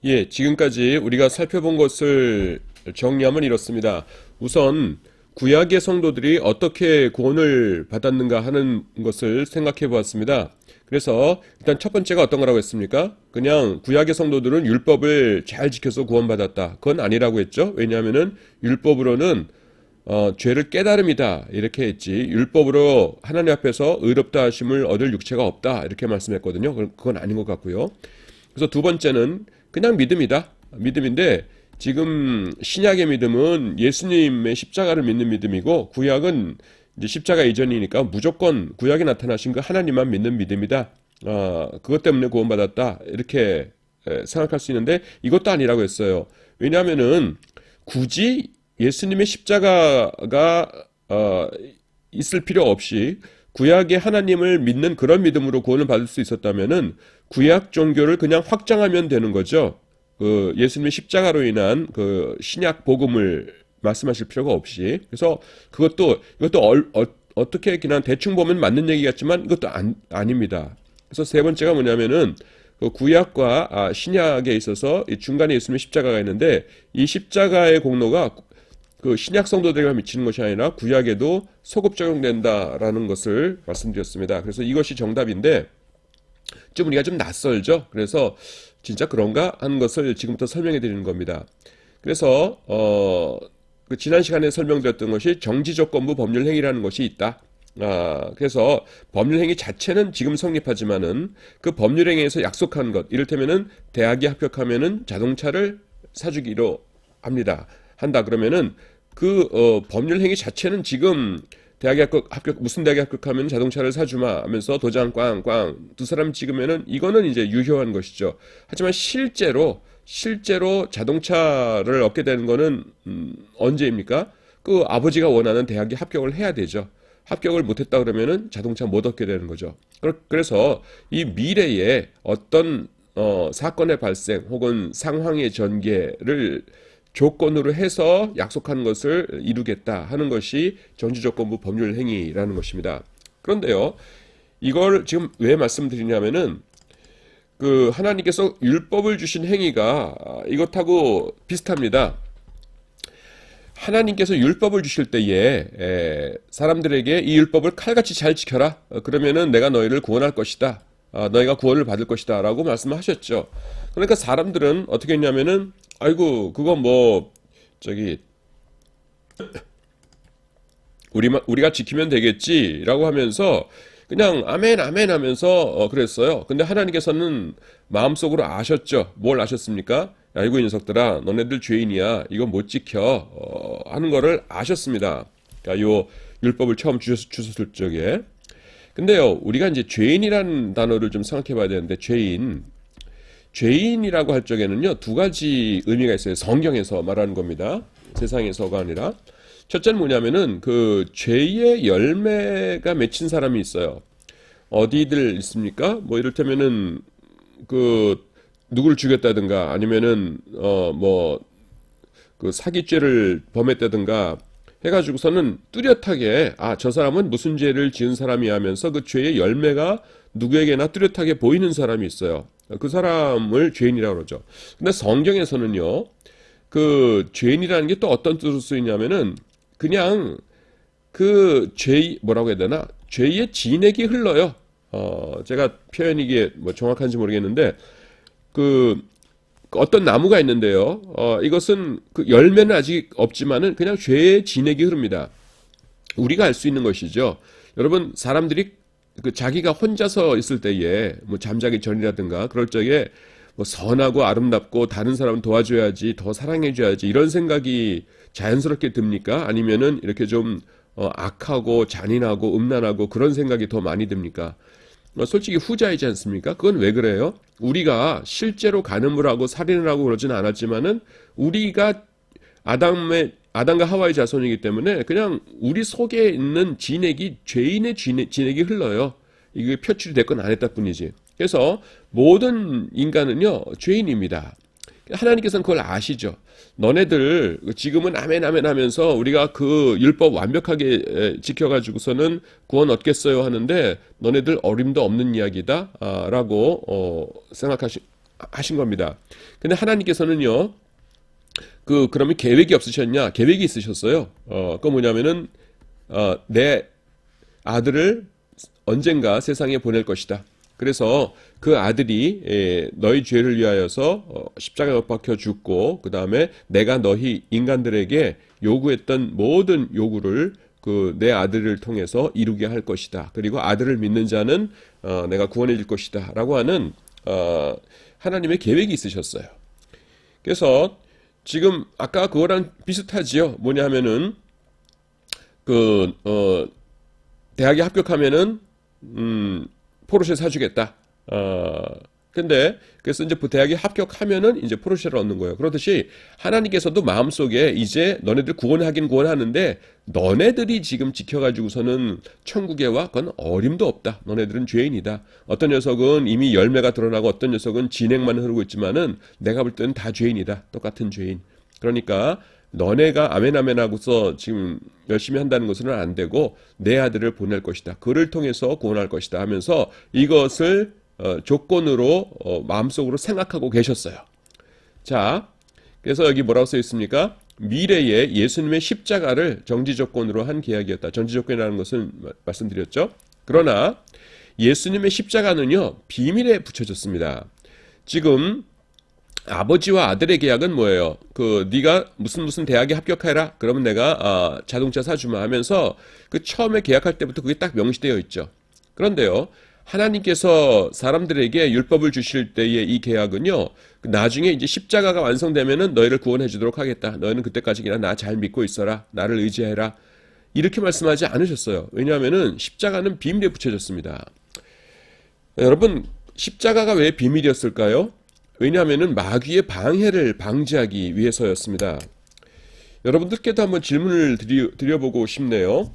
예, 지금까지 우리가 살펴본 것을 정리하면 이렇습니다. 우선 구약의 성도들이 어떻게 구원을 받았는가 하는 것을 생각해 보았습니다. 그래서 일단 첫 번째가 어떤 거라고 했습니까? 그냥 구약의 성도들은 율법을 잘 지켜서 구원받았다. 그건 아니라고 했죠. 왜냐하면은 율법으로는 죄를 깨달음이다 이렇게 했지, 율법으로 하나님 앞에서 의롭다 하심을 얻을 육체가 없다 이렇게 말씀했거든요. 그건 아닌 것 같고요. 그래서 두 번째는 그냥 믿음이다. 믿음인데 지금 신약의 믿음은 예수님의 십자가를 믿는 믿음이고, 구약은 이제 십자가 이전이니까 무조건 구약에 나타나신 그 하나님만 믿는 믿음이다. 그것 때문에 구원받았다 이렇게 생각할 수 있는데, 이것도 아니라고 했어요. 왜냐하면은 굳이 예수님의 십자가가 있을 필요 없이 구약의 하나님을 믿는 그런 믿음으로 구원을 받을 수 있었다면은 구약 종교를 그냥 확장하면 되는 거죠. 그 예수님의 십자가로 인한 그 신약 복음을 말씀하실 필요가 없이. 그래서 이것도 어떻게 그냥 대충 보면 맞는 얘기 같지만 이것도 아닙니다. 그래서 세 번째가 뭐냐면은 그 구약과 신약에 있어서 이 중간에 예수님의 십자가가 있는데, 이 십자가의 공로가 그 신약 성도들에게 미치는 것이 아니라 구약에도 소급 적용된다라는 것을 말씀드렸습니다. 그래서 이것이 정답인데 좀 우리가 좀 낯설죠. 그래서 진짜 그런가 하는 것을 지금부터 설명해 드리는 겁니다. 그래서 그 지난 시간에 설명드렸던 것이 정지조건부 법률행위라는 것이 있다. 그래서 법률행위 자체는 지금 성립하지만은 그 법률행위에서 약속한 것, 이를테면은 대학에 합격하면은 자동차를 사주기로 한다 그러면은 그 법률행위 자체는 지금 대학에 무슨 대학에 합격하면 자동차를 사주마 하면서 도장 꽝꽝 두 사람 찍으면은 이거는 이제 유효한 것이죠. 하지만 실제로 자동차를 얻게 되는 거는 언제입니까? 그 아버지가 원하는 대학에 합격을 해야 되죠. 합격을 못했다 그러면은 자동차 못 얻게 되는 거죠. 그래서 이 미래에 어떤 사건의 발생 혹은 상황의 전개를 조건으로 해서 약속하는 것을 이루겠다 하는 것이 정지조건부 법률행위라는 것입니다. 그런데요, 이걸 지금 왜 말씀드리냐면은 그 하나님께서 율법을 주신 행위가 이것하고 비슷합니다. 하나님께서 율법을 주실 때에 사람들에게 이 율법을 칼같이 잘 지켜라. 그러면은 내가 너희를 구원할 것이다. 너희가 구원을 받을 것이다 라고 말씀하셨죠. 그러니까 사람들은 어떻게 했냐면은 아이고 그거 뭐 저기 우리가 지키면 되겠지라고 하면서 그냥 아멘 아멘 하면서 그랬어요. 근데 하나님께서는 마음속으로 아셨죠. 뭘 아셨습니까? 아이고 이 녀석들아, 너네들 죄인이야. 이거 못 지켜 하는 거를 아셨습니다. 그러니까 요 율법을 처음 주셨을 적에. 근데요, 우리가 이제 죄인이라는 단어를 좀 생각해 봐야 되는데, 죄인이라고 할 적에는요, 두 가지 의미가 있어요. 성경에서 말하는 겁니다. 세상에서가 아니라. 첫째는 뭐냐면은 그 죄의 열매가 맺힌 사람이 있어요. 어디들 있습니까? 뭐 이를테면은 그 누구를 죽였다든가 아니면은 뭐 그 사기죄를 범했다든가 해가지고서는 뚜렷하게 저 사람은 무슨 죄를 지은 사람이 하면서 그 죄의 열매가 누구에게나 뚜렷하게 보이는 사람이 있어요. 그 사람을 죄인이라고 그러죠. 근데 성경에서는요, 그 죄인이라는 게 또 어떤 뜻으로 쓰이냐면은 그냥 그 뭐라고 해야 되나? 죄의 진액이 흘러요. 제가 표현이 이게 뭐 정확한지 모르겠는데, 그 어떤 나무가 있는데요. 이것은 그 열매는 아직 없지만은 그냥 죄의 진액이 흐릅니다. 우리가 알 수 있는 것이죠. 여러분, 사람들이 그 자기가 혼자서 있을 때에 뭐 잠자기 전이라든가 그럴 적에 뭐 선하고 아름답고 다른 사람 도와줘야지, 더 사랑해줘야지 이런 생각이 자연스럽게 듭니까? 아니면은 이렇게 좀 악하고 잔인하고 음란하고 그런 생각이 더 많이 듭니까? 솔직히 후자이지 않습니까? 그건 왜 그래요? 우리가 실제로 간음을 하고 살인을 하고 그러지는 않았지만은 우리가 아담과 하와의 자손이기 때문에 그냥 우리 속에 있는 진액이 죄인의 진액이 흘러요. 이게 표출이 됐건 안 했다 뿐이지. 그래서 모든 인간은요 죄인입니다. 하나님께서는 그걸 아시죠. 너네들 지금은 아멘 아멘 하면서 우리가 그 율법 완벽하게 지켜가지고서는 구원 얻겠어요 하는데 너네들 어림도 없는 이야기다 라고 하신 겁니다. 근데 하나님께서는요, 그러면 계획이 없으셨냐? 계획이 있으셨어요. 그거 뭐냐면은, 내 아들을 언젠가 세상에 보낼 것이다. 그래서 그 아들이 너희 죄를 위하여서 십자가에 못 박혀 죽고, 그 다음에 내가 너희 인간들에게 요구했던 모든 요구를 내 아들을 통해서 이루게 할 것이다. 그리고 아들을 믿는 자는 내가 구원해 줄 것이다. 라고 하는 하나님의 계획이 있으셨어요. 그래서 지금 아까 그거랑 비슷하지요. 뭐냐 하면은 대학에 합격하면은 포르쉐 사주겠다. 근데 그래서 이제 대학에 합격하면은 이제 포르쉐를 얻는 거예요. 그렇듯이 하나님께서도 마음속에 이제 너네들 구원하긴 구원하는데 너네들이 지금 지켜가지고서는 천국에 와 그건 어림도 없다. 너네들은 죄인이다. 어떤 녀석은 이미 열매가 드러나고 어떤 녀석은 진액만 흐르고 있지만은 내가 볼 때는 다 죄인이다. 똑같은 죄인. 그러니까 너네가 아멘 아멘 하고서 지금 열심히 한다는 것은 안 되고 내 아들을 보낼 것이다. 그를 통해서 구원할 것이다 하면서 이것을 조건으로 마음속으로 생각하고 계셨어요. 자, 그래서 여기 뭐라고 써 있습니까? 미래에 예수님의 십자가를 정지 조건으로 한 계약이었다. 정지 조건이라는 것은 말씀드렸죠. 그러나 예수님의 십자가는요, 비밀에 붙여졌습니다. 지금 아버지와 아들의 계약은 뭐예요? 네가 무슨 대학에 합격해라. 그러면 내가 자동차 사주마 하면서 처음에 계약할 때부터 그게 딱 명시되어 있죠. 그런데요, 하나님께서 사람들에게 율법을 주실 때의 이 계약은요, 나중에 이제 십자가가 완성되면은 너희를 구원해 주도록 하겠다. 너희는 그때까지 그냥 나 잘 믿고 있어라. 나를 의지해라. 이렇게 말씀하지 않으셨어요. 왜냐하면은 십자가는 비밀에 붙여졌습니다. 여러분, 십자가가 왜 비밀이었을까요? 왜냐하면은 마귀의 방해를 방지하기 위해서였습니다. 여러분들께도 한번 질문을 드려보고 싶네요.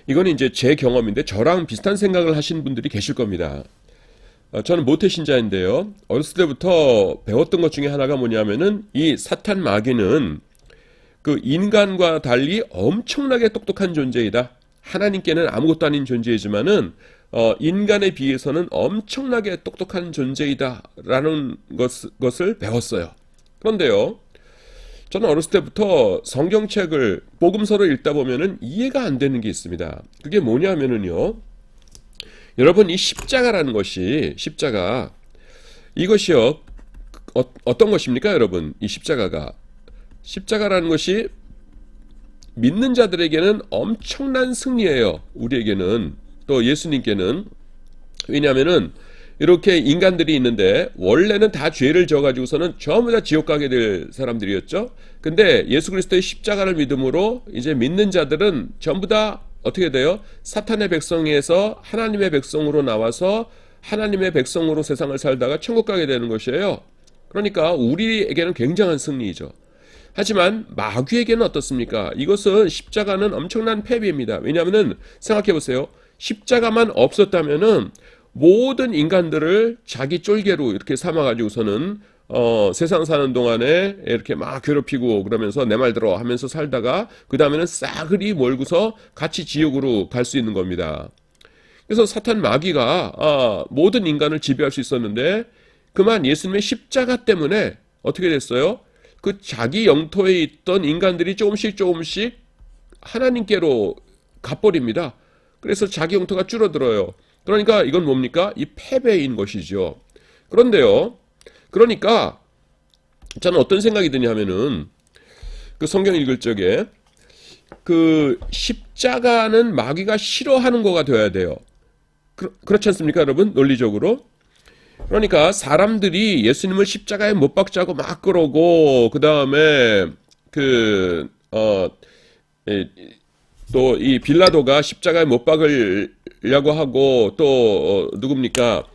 이건 이제 제 경험인데 저랑 비슷한 생각을 하신 분들이 계실 겁니다. 저는 모태신자인데요. 어렸을 때부터 배웠던 것 중에 하나가 뭐냐면은 이 사탄 마귀는 인간과 달리 엄청나게 똑똑한 존재이다. 하나님께는 아무것도 아닌 존재이지만은 인간에 비해서는 엄청나게 똑똑한 존재이다라는 것을 배웠어요. 그런데요, 저는 어렸을 때부터 성경책을 복음서를 읽다 보면은 이해가 안 되는 게 있습니다. 그게 뭐냐면은요, 여러분 이 십자가라는 것이 이것이요 어떤 것입니까, 여러분? 이 십자가라는 것이 믿는 자들에게는 엄청난 승리예요. 우리에게는 또 예수님께는. 왜냐하면은 이렇게 인간들이 있는데 원래는 다 죄를 져가지고서는 전부 다 지옥 가게 될 사람들이었죠. 근데 예수 그리스도의 십자가를 믿음으로 이제 믿는 자들은 전부 다 어떻게 돼요? 사탄의 백성에서 하나님의 백성으로 나와서 하나님의 백성으로 세상을 살다가 천국 가게 되는 것이에요. 그러니까 우리에게는 굉장한 승리이죠. 하지만 마귀에게는 어떻습니까? 이것은 십자가는 엄청난 패배입니다. 왜냐하면 생각해 보세요. 십자가만 없었다면은 모든 인간들을 자기 쫄개로 이렇게 삼아가지고서는 세상 사는 동안에 이렇게 막 괴롭히고 그러면서 내 말 들어 하면서 살다가 그 다음에는 싸그리 몰고서 같이 지옥으로 갈 수 있는 겁니다. 그래서 사탄 마귀가 모든 인간을 지배할 수 있었는데 그만 예수님의 십자가 때문에 어떻게 됐어요? 자기 영토에 있던 인간들이 조금씩 하나님께로 가버립니다. 그래서 자기 영토가 줄어들어요. 그러니까 이건 뭡니까? 이 패배인 것이죠. 그런데요, 그러니까 저는 어떤 생각이 드냐 하면은 성경 읽을 적에 십자가는 마귀가 싫어하는 거가 되어야 돼요. 그렇지 않습니까, 여러분? 논리적으로. 그러니까 사람들이 예수님을 십자가에 못 박자고 막 그러고 그 다음에 또 이 빌라도가 십자가에 못 박으려고 하고 또 누굽니까?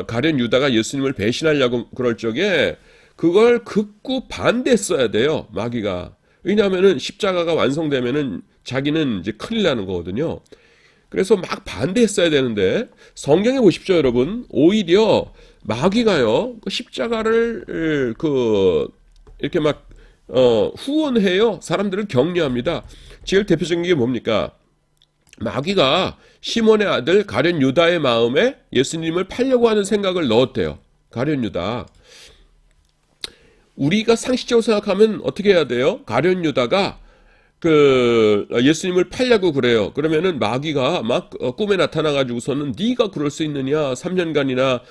가룟 유다가 예수님을 배신하려고 그럴 적에 그걸 극구 반대했어야 돼요, 마귀가. 왜냐하면은 십자가가 완성되면은 자기는 이제 큰일 나는 거거든요. 그래서 막 반대했어야 되는데 성경에 보십시오, 여러분. 오히려 마귀가요, 십자가를 이렇게 막 후원해요. 사람들을 격려합니다. 제일 대표적인 게 뭡니까? 마귀가 시몬의 아들 가룟 유다의 마음에 예수님을 팔려고 하는 생각을 넣었대요. 가룟 유다. 우리가 상식적으로 생각하면 어떻게 해야 돼요? 가룟 유다가 예수님을 팔려고 그래요. 그러면은 마귀가 막 꿈에 나타나 가지고서는 네가 그럴 수 있느냐? 3년간이나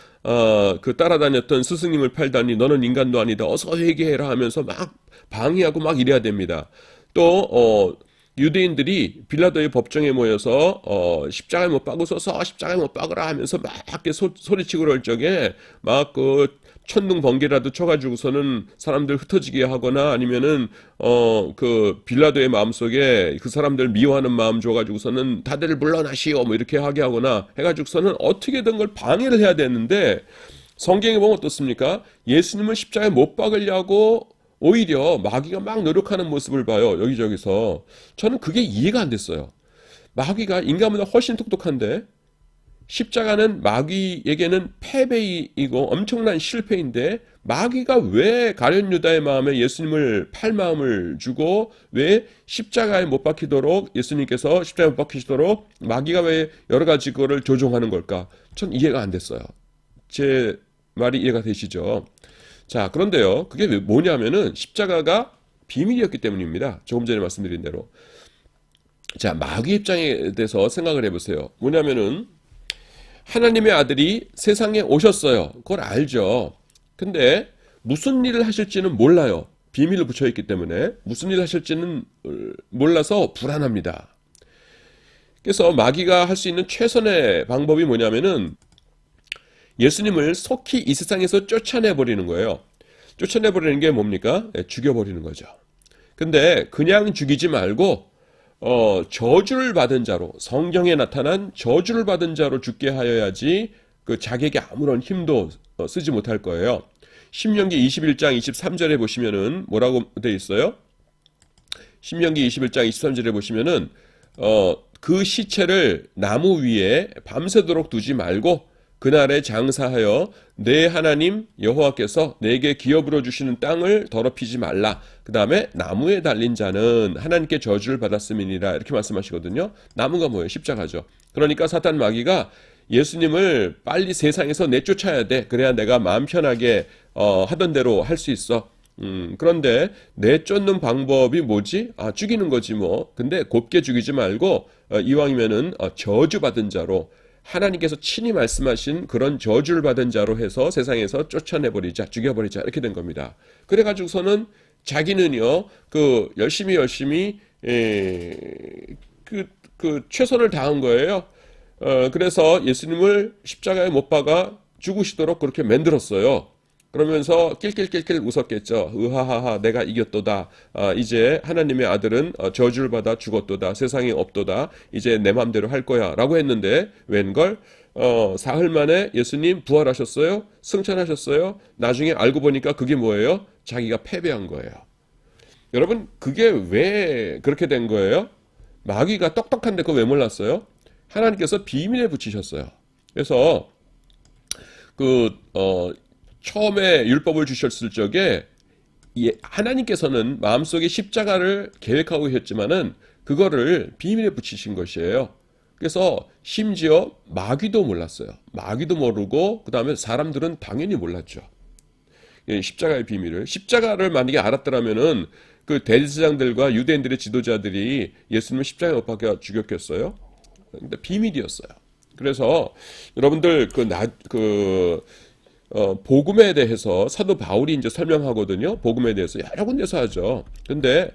따라다녔던 스승님을 팔다니 너는 인간도 아니다. 어서 회개해라 하면서 막 방해하고 막 이래야 됩니다. 또 유대인들이 빌라도의 법정에 모여서 십자가에 못 박으소서 십자가에 못 박으라 하면서 막 이렇게 소리치고 그럴 적에 막 천둥 번개라도 쳐가지고서는 사람들 흩어지게 하거나 아니면은 빌라도의 마음속에 그 사람들 미워하는 마음 줘가지고서는 다들 물러나시오 뭐 이렇게 하게 하거나 해가지고서는 어떻게든 걸 방해를 해야 되는데 성경에 보면 어떻습니까? 예수님을 십자가에 못 박으려고 오히려 마귀가 막 노력하는 모습을 봐요. 여기저기서. 저는 그게 이해가 안 됐어요. 마귀가 인간보다 훨씬 똑똑한데 십자가는 마귀에게는 패배이고 엄청난 실패인데 마귀가 왜 가룟 유다의 마음에 예수님을 팔 마음을 주고 왜 십자가에 못 박히도록 예수님께서 십자가에 못 박히시도록 마귀가 왜 여러 가지 그거를 조종하는 걸까? 전 이해가 안 됐어요. 제 말이 이해가 되시죠? 자, 그런데요. 그게 뭐냐면은 십자가가 비밀이었기 때문입니다. 조금 전에 말씀드린 대로. 자, 마귀 입장에 대해서 생각을 해보세요. 뭐냐면은 하나님의 아들이 세상에 오셨어요. 그걸 알죠. 근데 무슨 일을 하실지는 몰라요. 비밀을 붙여있기 때문에 무슨 일을 하실지는 몰라서 불안합니다. 그래서 마귀가 할 수 있는 최선의 방법이 뭐냐면은 예수님을 속히 이 세상에서 쫓아내버리는 거예요. 쫓아내버리는 게 뭡니까? 죽여버리는 거죠. 근데 그냥 죽이지 말고 저주를 받은 자로 성경에 나타난 저주를 받은 자로 죽게 하여야지 그 자기에게 아무런 힘도 쓰지 못할 거예요. 신명기 21장 23절에 보시면은 뭐라고 되어 있어요? 신명기 21장 23절에 보시면은 그 시체를 나무 위에 밤새도록 두지 말고 그날에 장사하여 내 하나님 여호와께서 내게 기업으로 주시는 땅을 더럽히지 말라. 그 다음에 나무에 달린 자는 하나님께 저주를 받았음이니라 이렇게 말씀하시거든요. 나무가 뭐예요? 십자가죠. 그러니까 사탄 마귀가 예수님을 빨리 세상에서 내쫓아야 돼. 그래야 내가 마음 편하게 하던 대로 할 수 있어. 그런데 내쫓는 방법이 뭐지? 죽이는 거지 뭐. 근데 곱게 죽이지 말고 이왕이면은 저주받은 자로 하나님께서 친히 말씀하신 그런 저주를 받은 자로 해서 세상에서 쫓아내버리자, 죽여버리자 이렇게 된 겁니다. 그래가지고서는 자기는요, 열심히 최선을 다한 거예요. 그래서 예수님을 십자가에 못 박아 죽으시도록 그렇게 만들었어요. 그러면서 낄낄낄낄 웃었겠죠. 으하하하 내가 이겼도다. 이제 하나님의 아들은 저주를 받아 죽었도다. 세상에 없도다. 이제 내 맘대로 할 거야 라고 했는데 웬걸 사흘 만에 예수님 부활하셨어요. 승천하셨어요. 나중에 알고 보니까 그게 뭐예요? 자기가 패배한 거예요. 여러분 그게 왜 그렇게 된 거예요? 마귀가 똑똑한데 그거 왜 몰랐어요? 하나님께서 비밀에 붙이셨어요. 그래서 처음에 율법을 주셨을 적에 하나님께서는 마음속에 십자가를 계획하고 계셨지만은 그거를 비밀에 붙이신 것이에요. 그래서 심지어 마귀도 몰랐어요. 마귀도 모르고 그 다음에 사람들은 당연히 몰랐죠. 십자가의 비밀을. 십자가를 만약에 알았더라면은 그 대제사장들과 유대인들의 지도자들이 예수님을 십자가에 못 박아 죽였겠어요? 근데 비밀이었어요. 그래서 여러분들 복음에 대해서 사도 바울이 이제 설명하거든요. 복음에 대해서 여러 군데서 하죠. 근데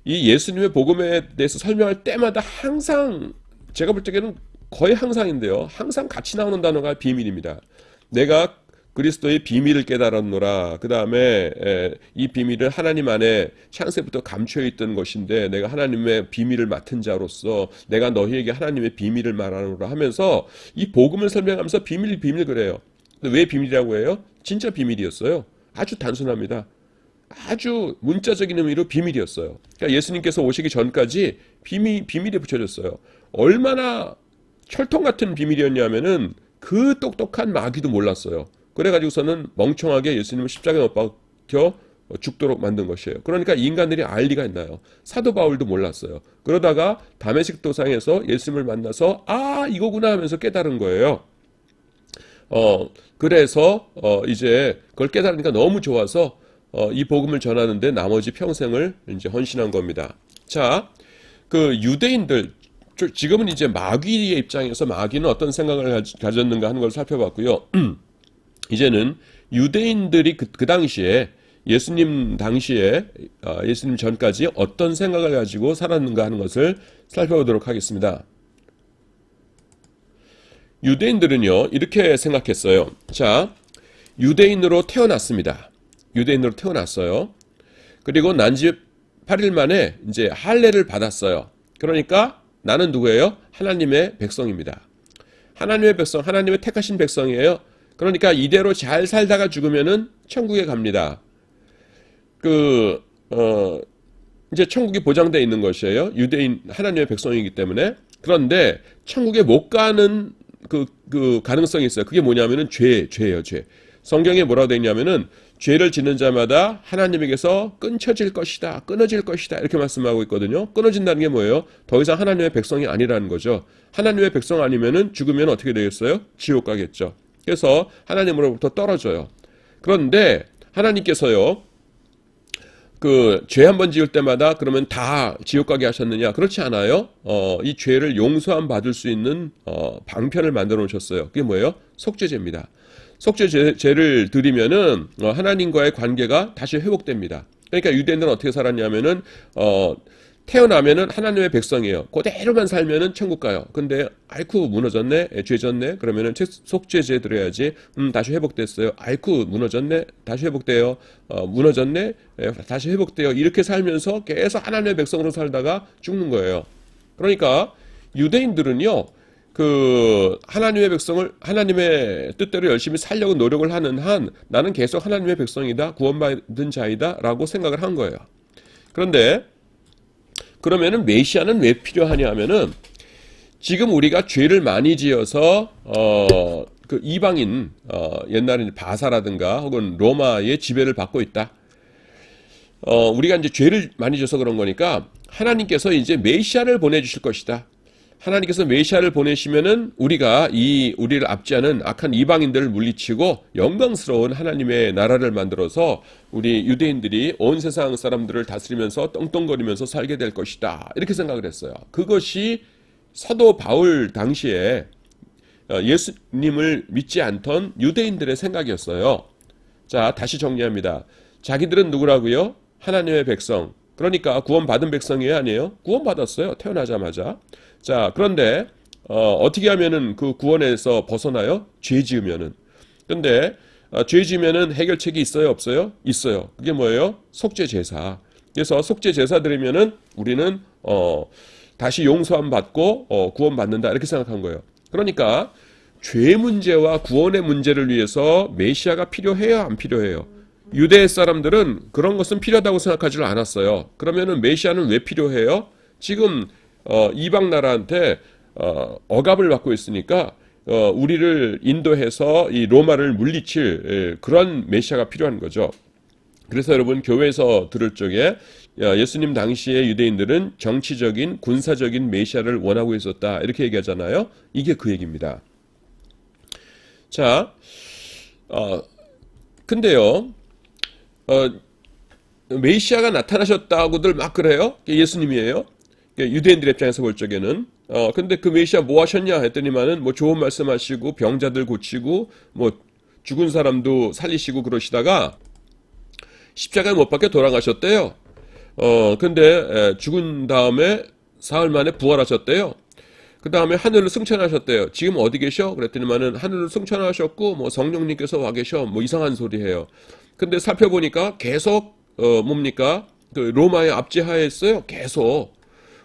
이 예수님의 복음에 대해서 설명할 때마다 항상 제가 볼 때는 거의 항상인데요. 항상 같이 나오는 단어가 비밀입니다. 내가 그리스도의 비밀을 깨달았노라. 그 다음에 이 비밀은 하나님 안에 창세부터 감춰 있던 것인데 내가 하나님의 비밀을 맡은 자로서 내가 너희에게 하나님의 비밀을 말하노라 하면서 이 복음을 설명하면서 비밀 그래요. 왜 비밀이라고 해요? 진짜 비밀이었어요. 아주 단순합니다. 아주 문자적인 의미로 비밀이었어요. 그러니까 예수님께서 오시기 전까지 비밀에 붙여졌어요. 얼마나 철통 같은 비밀이었냐면은 그 똑똑한 마귀도 몰랐어요. 그래가지고서는 멍청하게 예수님을 십자가에 못 박혀 죽도록 만든 것이에요. 그러니까 인간들이 알 리가 있나요? 사도 바울도 몰랐어요. 그러다가 다메섹 도상에서 예수님을 만나서 이거구나 하면서 깨달은 거예요. 그래서 이제 그걸 깨달으니까 너무 좋아서 이 복음을 전하는데 나머지 평생을 이제 헌신한 겁니다. 자, 그 유대인들 지금은 이제 마귀의 입장에서 마귀는 어떤 생각을 가졌는가 하는 걸 살펴봤고요. 이제는 유대인들이 그 당시에 예수님 당시에 예수님 전까지 어떤 생각을 가지고 살았는가 하는 것을 살펴보도록 하겠습니다. 유대인들은요 이렇게 생각했어요. 자, 유대인으로 태어났습니다. 유대인으로 태어났어요. 그리고 난 지 8일 만에 이제 할례를 받았어요. 그러니까 나는 누구예요? 하나님의 백성입니다. 하나님의 백성, 하나님의 택하신 백성이에요. 그러니까 이대로 잘 살다가 죽으면은 천국에 갑니다. 이제 천국이 보장되어 있는 것이에요. 유대인 하나님의 백성이기 때문에. 그런데 천국에 못 가는 그 가능성이 있어요. 그게 뭐냐면은 죄예요, 죄. 성경에 뭐라고 되어 있냐면은 죄를 짓는 자마다 하나님에게서 끊어질 것이다, 이렇게 말씀하고 있거든요. 끊어진다는 게 뭐예요? 더 이상 하나님의 백성이 아니라는 거죠. 하나님의 백성 아니면은 죽으면 어떻게 되겠어요? 지옥 가겠죠. 그래서 하나님으로부터 떨어져요. 그런데 하나님께서요, 그 죄 한 번 지을 때마다 그러면 다 지옥 가게 하셨느냐? 그렇지 않아요. 이 죄를 용서함 받을 수 있는 방편을 만들어 놓으셨어요. 그게 뭐예요? 속죄제입니다. 속죄제를 드리면은 하나님과의 관계가 다시 회복됩니다. 그러니까 유대인들은 어떻게 살았냐면은 태어나면은 하나님의 백성이에요. 그대로만 살면은 천국 가요. 근데 아이쿠 무너졌네, 죄 졌네. 그러면은 속죄제 드려야지. 다시 회복됐어요. 아이쿠 무너졌네, 다시 회복돼요. 무너졌네, 다시 회복돼요. 이렇게 살면서 계속 하나님의 백성으로 살다가 죽는 거예요. 그러니까 유대인들은요, 그 하나님의 백성을 하나님의 뜻대로 열심히 살려고 노력을 하는 한 나는 계속 하나님의 백성이다, 구원받은 자이다라고 생각을 한 거예요. 그런데 그러면은 메시아는 왜 필요하냐 하면은 지금 우리가 죄를 많이 지어서 그 이방인 옛날에 바사라든가 혹은 로마의 지배를 받고 있다. 우리가 이제 죄를 많이 져서 그런 거니까 하나님께서 이제 메시아를 보내주실 것이다. 하나님께서 메시아를 보내시면은 우리가 우리를 압제하는 악한 이방인들을 물리치고 영광스러운 하나님의 나라를 만들어서 우리 유대인들이 온 세상 사람들을 다스리면서 떵떵거리면서 살게 될 것이다. 이렇게 생각을 했어요. 그것이 사도 바울 당시에 예수님을 믿지 않던 유대인들의 생각이었어요. 자, 다시 정리합니다. 자기들은 누구라고요? 하나님의 백성. 그러니까 구원받은 백성이에요, 아니에요? 구원받았어요. 태어나자마자. 자, 그런데 어떻게 하면은 그 구원에서 벗어나요? 죄 지으면은. 근데 죄 지으면은 해결책이 있어요, 없어요? 있어요. 그게 뭐예요? 속죄 제사. 그래서 속죄 제사 드리면은 우리는 다시 용서함 받고 구원받는다, 이렇게 생각한 거예요. 그러니까 죄 문제와 구원의 문제를 위해서 메시아가 필요해요, 안 필요해요? 유대 사람들은 그런 것은 필요하다고 생각하지 않았어요. 그러면은 메시아는 왜 필요해요? 지금 이방 나라한테 억압을 받고 있으니까 우리를 인도해서 이 로마를 물리칠 그런 메시아가 필요한 거죠. 그래서 여러분 교회에서 들을 적에 예수님 당시의 유대인들은 정치적인 군사적인 메시아를 원하고 있었다, 이렇게 얘기하잖아요. 이게 그 얘기입니다. 자, 근데요, 메시아가 나타나셨다고들 막 그래요. 예수님이에요. 유대인들의 입장에서 볼 적에는. 근데 그 메시아 뭐 하셨냐 했더니만은 뭐 좋은 말씀하시고 병자들 고치고 뭐 죽은 사람도 살리시고 그러시다가 십자가에 못 박혀 돌아가셨대요. 근데 죽은 다음에 사흘 만에 부활하셨대요. 그 다음에 하늘을 승천하셨대요. 지금 어디 계셔? 그랬더니만은 하늘을 승천하셨고 뭐 성령님께서 와 계셔. 뭐 이상한 소리 해요. 근데 살펴보니까 계속 뭡니까? 그 로마의 압제하에 있어요. 계속.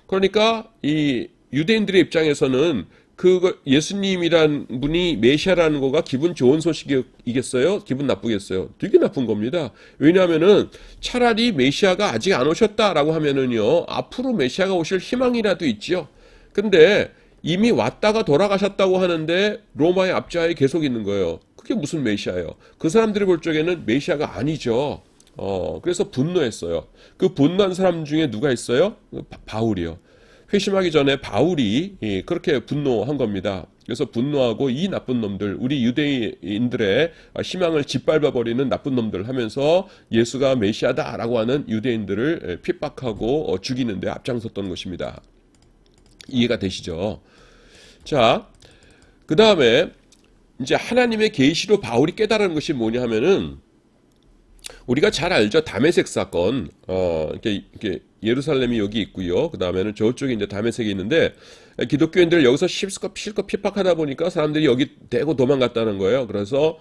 그러니까 이 유대인들의 입장에서는 그 예수님이란 분이 메시아라는 거가 기분 좋은 소식이겠어요? 기분 나쁘겠어요? 되게 나쁜 겁니다. 왜냐하면은 차라리 메시아가 아직 안 오셨다라고 하면은요, 앞으로 메시아가 오실 희망이라도 있지요. 근데 이미 왔다가 돌아가셨다고 하는데 로마의 압제하에 계속 있는 거예요. 그게 무슨 메시아예요? 그 사람들이 볼 적에는 메시아가 아니죠. 그래서 분노했어요. 그 분노한 사람 중에 누가 있어요? 바울이요. 회심하기 전에 바울이 그렇게 분노한 겁니다. 그래서 분노하고 이 나쁜 놈들, 우리 유대인들의 희망을 짓밟아버리는 나쁜 놈들 하면서 예수가 메시아다라고 하는 유대인들을 핍박하고 죽이는 데 앞장섰던 것입니다. 이해가 되시죠? 자, 그 다음에 이제 하나님의 계시로 바울이 깨달은 것이 뭐냐 하면은, 우리가 잘 알죠. 다메섹 사건. 이렇게 예루살렘이 여기 있고요. 그 다음에는 저쪽에 이제 다메섹이 있는데, 기독교인들을 여기서 실컷 핍박하다 보니까 사람들이 여기 대고 도망갔다는 거예요. 그래서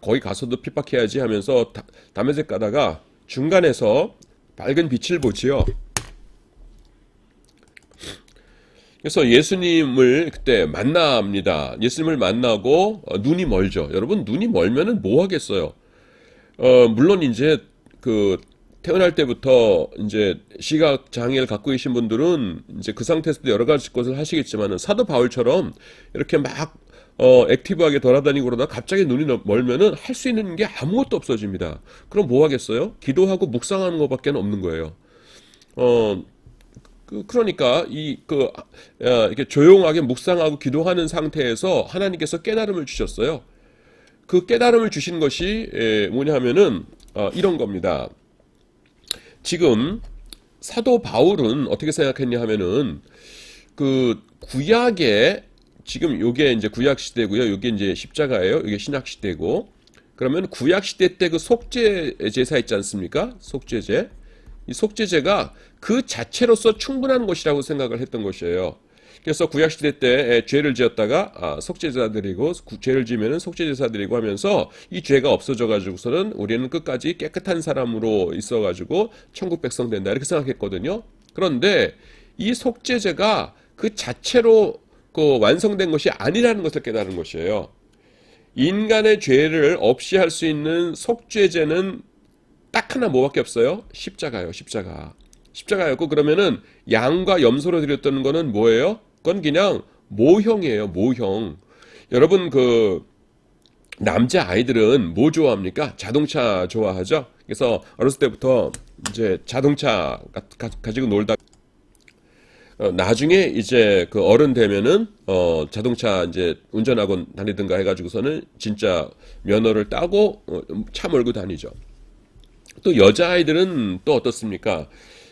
거기 가서도 핍박해야지 하면서 다메섹 가다가 중간에서 밝은 빛을 보지요. 그래서 예수님을 그때 만납니다. 예수님을 만나고 눈이 멀죠. 여러분, 눈이 멀면은 뭐 하겠어요? 물론 이제 그 태어날 때부터 이제 시각 장애를 갖고 계신 분들은 이제 그 상태에서도 여러 가지 것을 하시겠지만은, 사도 바울처럼 이렇게 막 액티브하게 돌아다니고 그러다 갑자기 눈이 멀면은 할 수 있는 게 아무것도 없어집니다. 그럼 뭐 하겠어요? 기도하고 묵상하는 것밖에 없는 거예요. 그러니까 이렇게 조용하게 묵상하고 기도하는 상태에서 하나님께서 깨달음을 주셨어요. 그 깨달음을 주신 것이 뭐냐 하면은 이런 겁니다. 지금 사도 바울은 어떻게 생각했냐 하면은, 그 구약에 지금 요게 이제 구약 시대고요. 요게 이제 십자가예요. 이게 신약 시대고. 그러면 구약 시대 때 그 속죄 제사 있지 않습니까? 속죄제. 이 속죄제가 그 자체로서 충분한 것이라고 생각을 했던 것이에요. 그래서 구약시대 때 죄를 지었다가 속죄제사 드리고, 죄를 지으면 속죄제사 드리고 하면서 이 죄가 없어져 가지고서는 우리는 끝까지 깨끗한 사람으로 있어 가지고 천국 백성 된다, 이렇게 생각했거든요. 그런데 이 속죄제가 그 자체로 그 완성된 것이 아니라는 것을 깨달은 것이에요. 인간의 죄를 없이 할 수 있는 속죄제는 딱 하나, 뭐밖에 없어요? 십자가요. 십자가였고, 그러면은 양과 염소로 드렸던 거는 뭐예요? 그건 그냥 모형이에요. 모형. 여러분, 그 남자 아이들은 뭐 좋아합니까? 자동차 좋아하죠. 그래서 어렸을 때부터 이제 자동차 가지고 놀다 나중에 이제 그 어른 되면은 자동차 이제 운전학원 다니든가 해가지고서는 진짜 면허를 따고 차 몰고 다니죠. 또 여자아이들은 또 어떻습니까?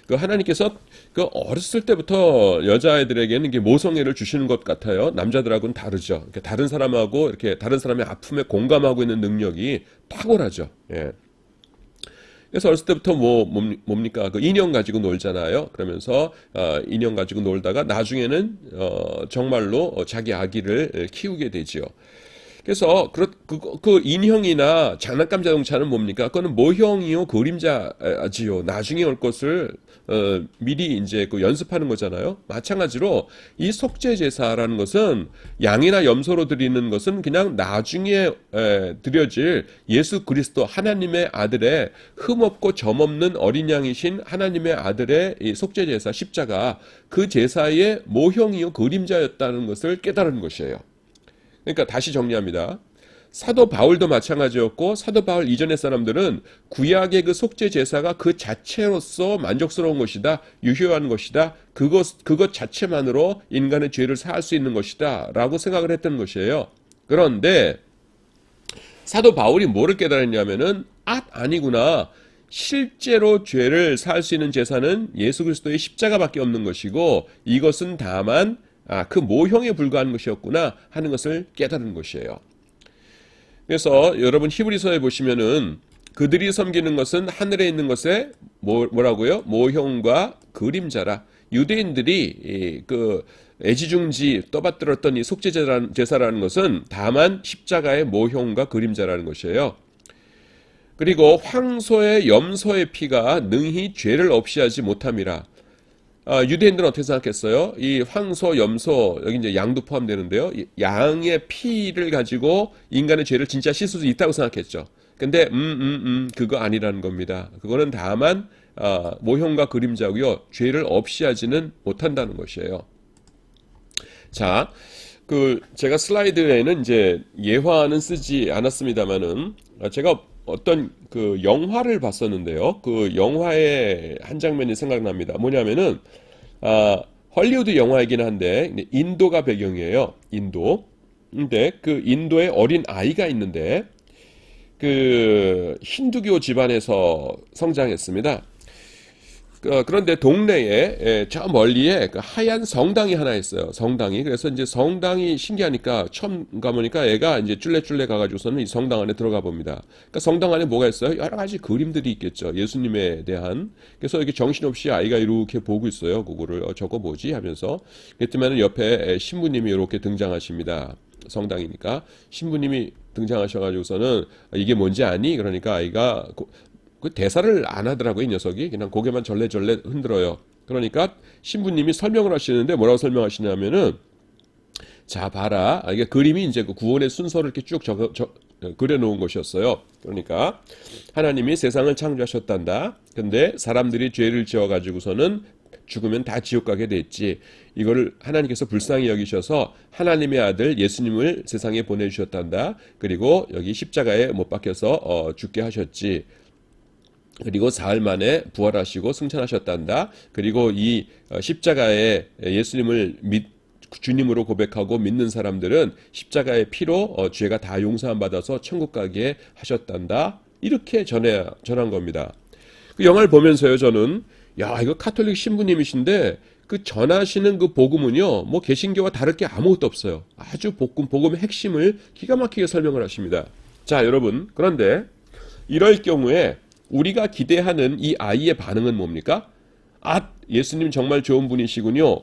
그 하나님께서 그 어렸을 때부터 여자아이들에게는 이게 모성애를 주시는 것 같아요. 남자들하고는 다르죠. 다른 사람하고 이렇게 다른 사람의 아픔에 공감하고 있는 능력이 탁월하죠. 예. 그래서 어렸을 때부터 뭡니까? 그 인형 가지고 놀잖아요. 그러면서 인형 가지고 놀다가 나중에는 정말로 자기 아기를 키우게 되지요. 그래서 그 인형이나 장난감 자동차는 뭡니까? 그거는 모형이요, 그림자지요. 나중에 올 것을 미리 이제 그 연습하는 거잖아요. 마찬가지로 이 속죄 제사라는 것은 양이나 염소로 드리는 것은 그냥 나중에 드려질 예수 그리스도 하나님의 아들의 흠없고 점없는 어린 양이신 하나님의 아들의 이 속죄 제사 십자가, 그 제사의 모형이요, 그림자였다는 것을 깨달은 것이에요. 그러니까 다시 정리합니다. 사도 바울도 마찬가지였고, 사도 바울 이전의 사람들은 구약의 그 속죄 제사가 그 자체로서 만족스러운 것이다, 유효한 것이다, 그것 자체만으로 인간의 죄를 사할 수 있는 것이다 라고 생각을 했던 것이에요. 그런데 사도 바울이 뭐를 깨달았냐면은, 아니구나, 실제로 죄를 사할 수 있는 제사는 예수 그리스도의 십자가밖에 없는 것이고, 이것은 다만 그 모형에 불과한 것이었구나 하는 것을 깨달은 것이에요. 그래서 여러분 히브리서에 보시면은, 그들이 섬기는 것은 하늘에 있는 것에 뭐라고요? 모형과 그림자라. 유대인들이 그 애지중지 떠받들었던 이 속죄 제사라는 것은 다만 십자가의 모형과 그림자라는 것이에요. 그리고 황소의 염소의 피가 능히 죄를 없이 하지 못함이라. 유대인들은 어떻게 생각했어요? 이 황소, 염소, 여기 이제 양도 포함되는데요. 양의 피를 가지고 인간의 죄를 진짜 씻을 수 있다고 생각했죠. 근데, 그거 아니라는 겁니다. 그거는 다만, 모형과 그림자고요. 죄를 없이 하지는 못한다는 것이에요. 자, 제가 슬라이드에는 이제 예화는 쓰지 않았습니다만은, 제가 어떤 그 영화를 봤었는데요. 그 영화의 한 장면이 생각납니다. 뭐냐면은 헐리우드 영화이긴 한데 인도가 배경이에요. 인도. 근데 그 인도에 어린 아이가 있는데 그 힌두교 집안에서 성장했습니다. 그런데 동네에 저 멀리에 그 하얀 성당이 하나 있어요. 성당이. 그래서 이제 성당이 신기하니까 처음 가보니까 애가 이제 쫄래쫄래 가가지고서는 이 성당 안에 들어가 봅니다. 그러니까 성당 안에 뭐가 있어요? 여러 가지 그림들이 있겠죠. 예수님에 대한. 그래서 이렇게 정신없이 아이가 이렇게 보고 있어요. 그거를 저거 뭐지 하면서. 그랬더니 옆에 신부님이 이렇게 등장하십니다. 성당이니까 신부님이 등장하셔가지고서는 이게 뭔지 아니? 그러니까 아이가 그 대사를 안 하더라고요, 이 녀석이. 그냥 고개만 절레절레 흔들어요. 그러니까 신부님이 설명을 하시는데 뭐라고 설명하시냐면은, 자, 봐라. 이게 그림이 이제 그 구원의 순서를 이렇게 쭉 그려놓은 것이었어요. 그러니까 하나님이 세상을 창조하셨단다. 근데 사람들이 죄를 지어가지고서는 죽으면 다 지옥 가게 됐지. 이거를 하나님께서 불쌍히 여기셔서 하나님의 아들 예수님을 세상에 보내주셨단다. 그리고 여기 십자가에 못 박혀서 죽게 하셨지. 그리고 사흘 만에 부활하시고 승천하셨단다. 그리고 이 십자가에 예수님을 주님으로 고백하고 믿는 사람들은 십자가의 피로 죄가 다 용서함 받아서 천국 가게 하셨단다. 이렇게 전한 겁니다. 그 영화를 보면서요, 저는 야, 이거 카톨릭 신부님이신데 그 전하시는 그 복음은요, 뭐 개신교와 다를 게 아무것도 없어요. 아주 복음의 핵심을 기가 막히게 설명을 하십니다. 자, 여러분, 그런데 이럴 경우에 우리가 기대하는 이 아이의 반응은 뭡니까? 아, 예수님 정말 좋은 분이시군요.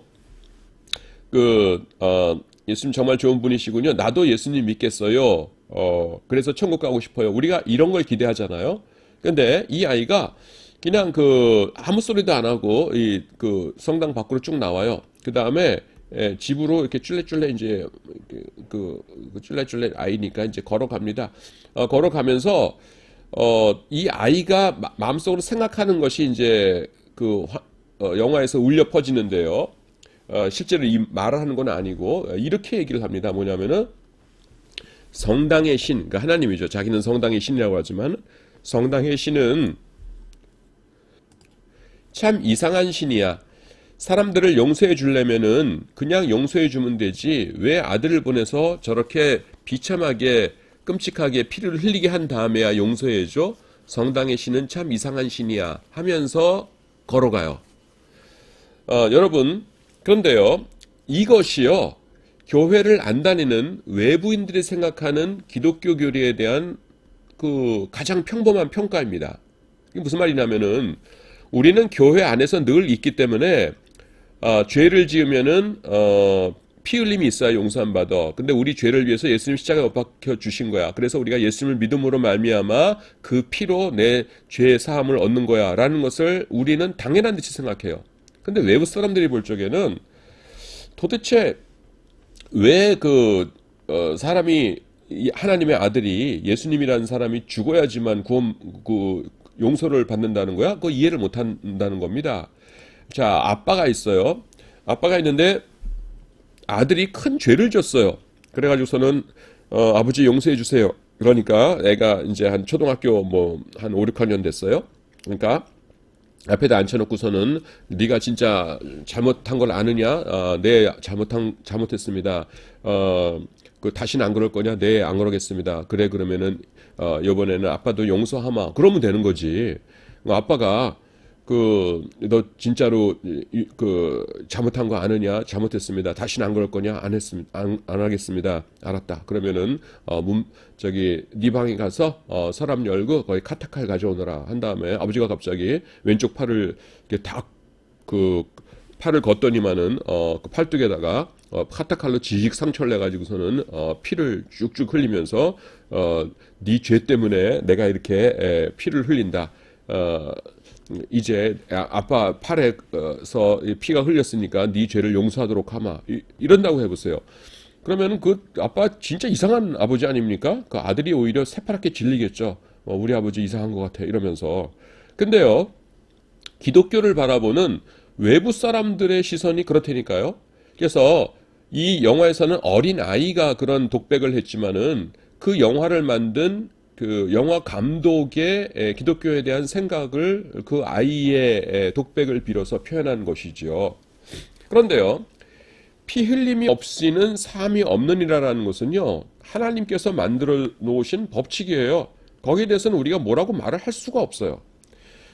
예수님 정말 좋은 분이시군요. 나도 예수님 믿겠어요. 그래서 천국 가고 싶어요. 우리가 이런 걸 기대하잖아요. 근데 이 아이가 그냥 아무 소리도 안 하고 성당 밖으로 쭉 나와요. 그 다음에 집으로 이렇게 쫄래쫄래 이제 쫄래쫄래 아이니까 이제 걸어갑니다. 걸어가면서 이 아이가 마음속으로 생각하는 것이 이제 영화에서 울려 퍼지는데요. 실제로 이 말을 하는 건 아니고 이렇게 얘기를 합니다. 뭐냐면은 성당의 신, 그러니까 하나님이죠. 자기는 성당의 신이라고 하지만 성당의 신은 참 이상한 신이야. 사람들을 용서해 주려면은 그냥 용서해 주면 되지. 왜 아들을 보내서 저렇게 비참하게 끔찍하게 피를 흘리게 한 다음에야 용서해줘? 성당의 신은 참 이상한 신이야 하면서 걸어가요. 여러분, 그런데요, 이것이요, 교회를 안 다니는 외부인들이 생각하는 기독교 교리에 대한 가장 평범한 평가입니다. 이게 무슨 말이냐면은 우리는 교회 안에서 늘 있기 때문에 죄를 지으면은 피 흘림이 있어야 용서함 받아. 근데 우리 죄를 위해서 예수님 십자가에 못 박혀 주신 거야. 그래서 우리가 예수님을 믿음으로 말미암아 그 피로 내 죄의 사함을 얻는 거야 라는 것을 우리는 당연한 듯이 생각해요. 근데 외부 사람들이 볼 적에는 도대체 왜 사람이 하나님의 아들이 예수님이라는 사람이 죽어야지만 용서를 받는다는 거야? 그거 이해를 못 한다는 겁니다. 자, 아빠가 있어요. 아빠가 있는데 아들이 큰 죄를 졌어요. 그래가지고서는 아버지 용서해 주세요. 그러니까 애가 이제 한 초등학교 한 5, 6학년 됐어요. 그러니까 앞에다 앉혀놓고서는 네가 진짜 잘못한 걸 아느냐? 네, 잘못했습니다. 다시는 안 그럴 거냐? 네, 안 그러겠습니다. 그래, 그러면은 이번에는 아빠도 용서하마. 그러면 되는 거지. 아빠가 너 진짜로 잘못한 거 아느냐? 잘못했습니다. 다시는 안 그럴 거냐? 안 하겠습니다. 알았다. 그러면은 네 방에 가서 서랍 열고 거기 카타칼 가져오너라 한 다음에 아버지가 갑자기 왼쪽 팔을 이렇게 팔을 걷더니만은 그 팔뚝에다가 카타칼로 지직 상처를 내가지고서는 피를 쭉쭉 흘리면서 네 죄 때문에 내가 이렇게 피를 흘린다. 이제 아빠 팔에서 피가 흘렸으니까 네 죄를 용서하도록 하마. 이런다고 해보세요. 그러면 아빠 진짜 이상한 아버지 아닙니까? 그 아들이 오히려 새파랗게 질리겠죠. 우리 아버지 이상한 것 같아 이러면서. 근데요, 기독교를 바라보는 외부 사람들의 시선이 그렇다니까요. 그래서 이 영화에서는 어린 아이가 그런 독백을 했지만은 그 영화를 만든 영화 감독의 기독교에 대한 생각을 그 아이의 독백을 빌어서 표현한 것이죠. 그런데요, 피 흘림이 없이는 삶이 없느니라라는 것은요, 하나님께서 만들어 놓으신 법칙이에요. 거기에 대해서는 우리가 뭐라고 말을 할 수가 없어요.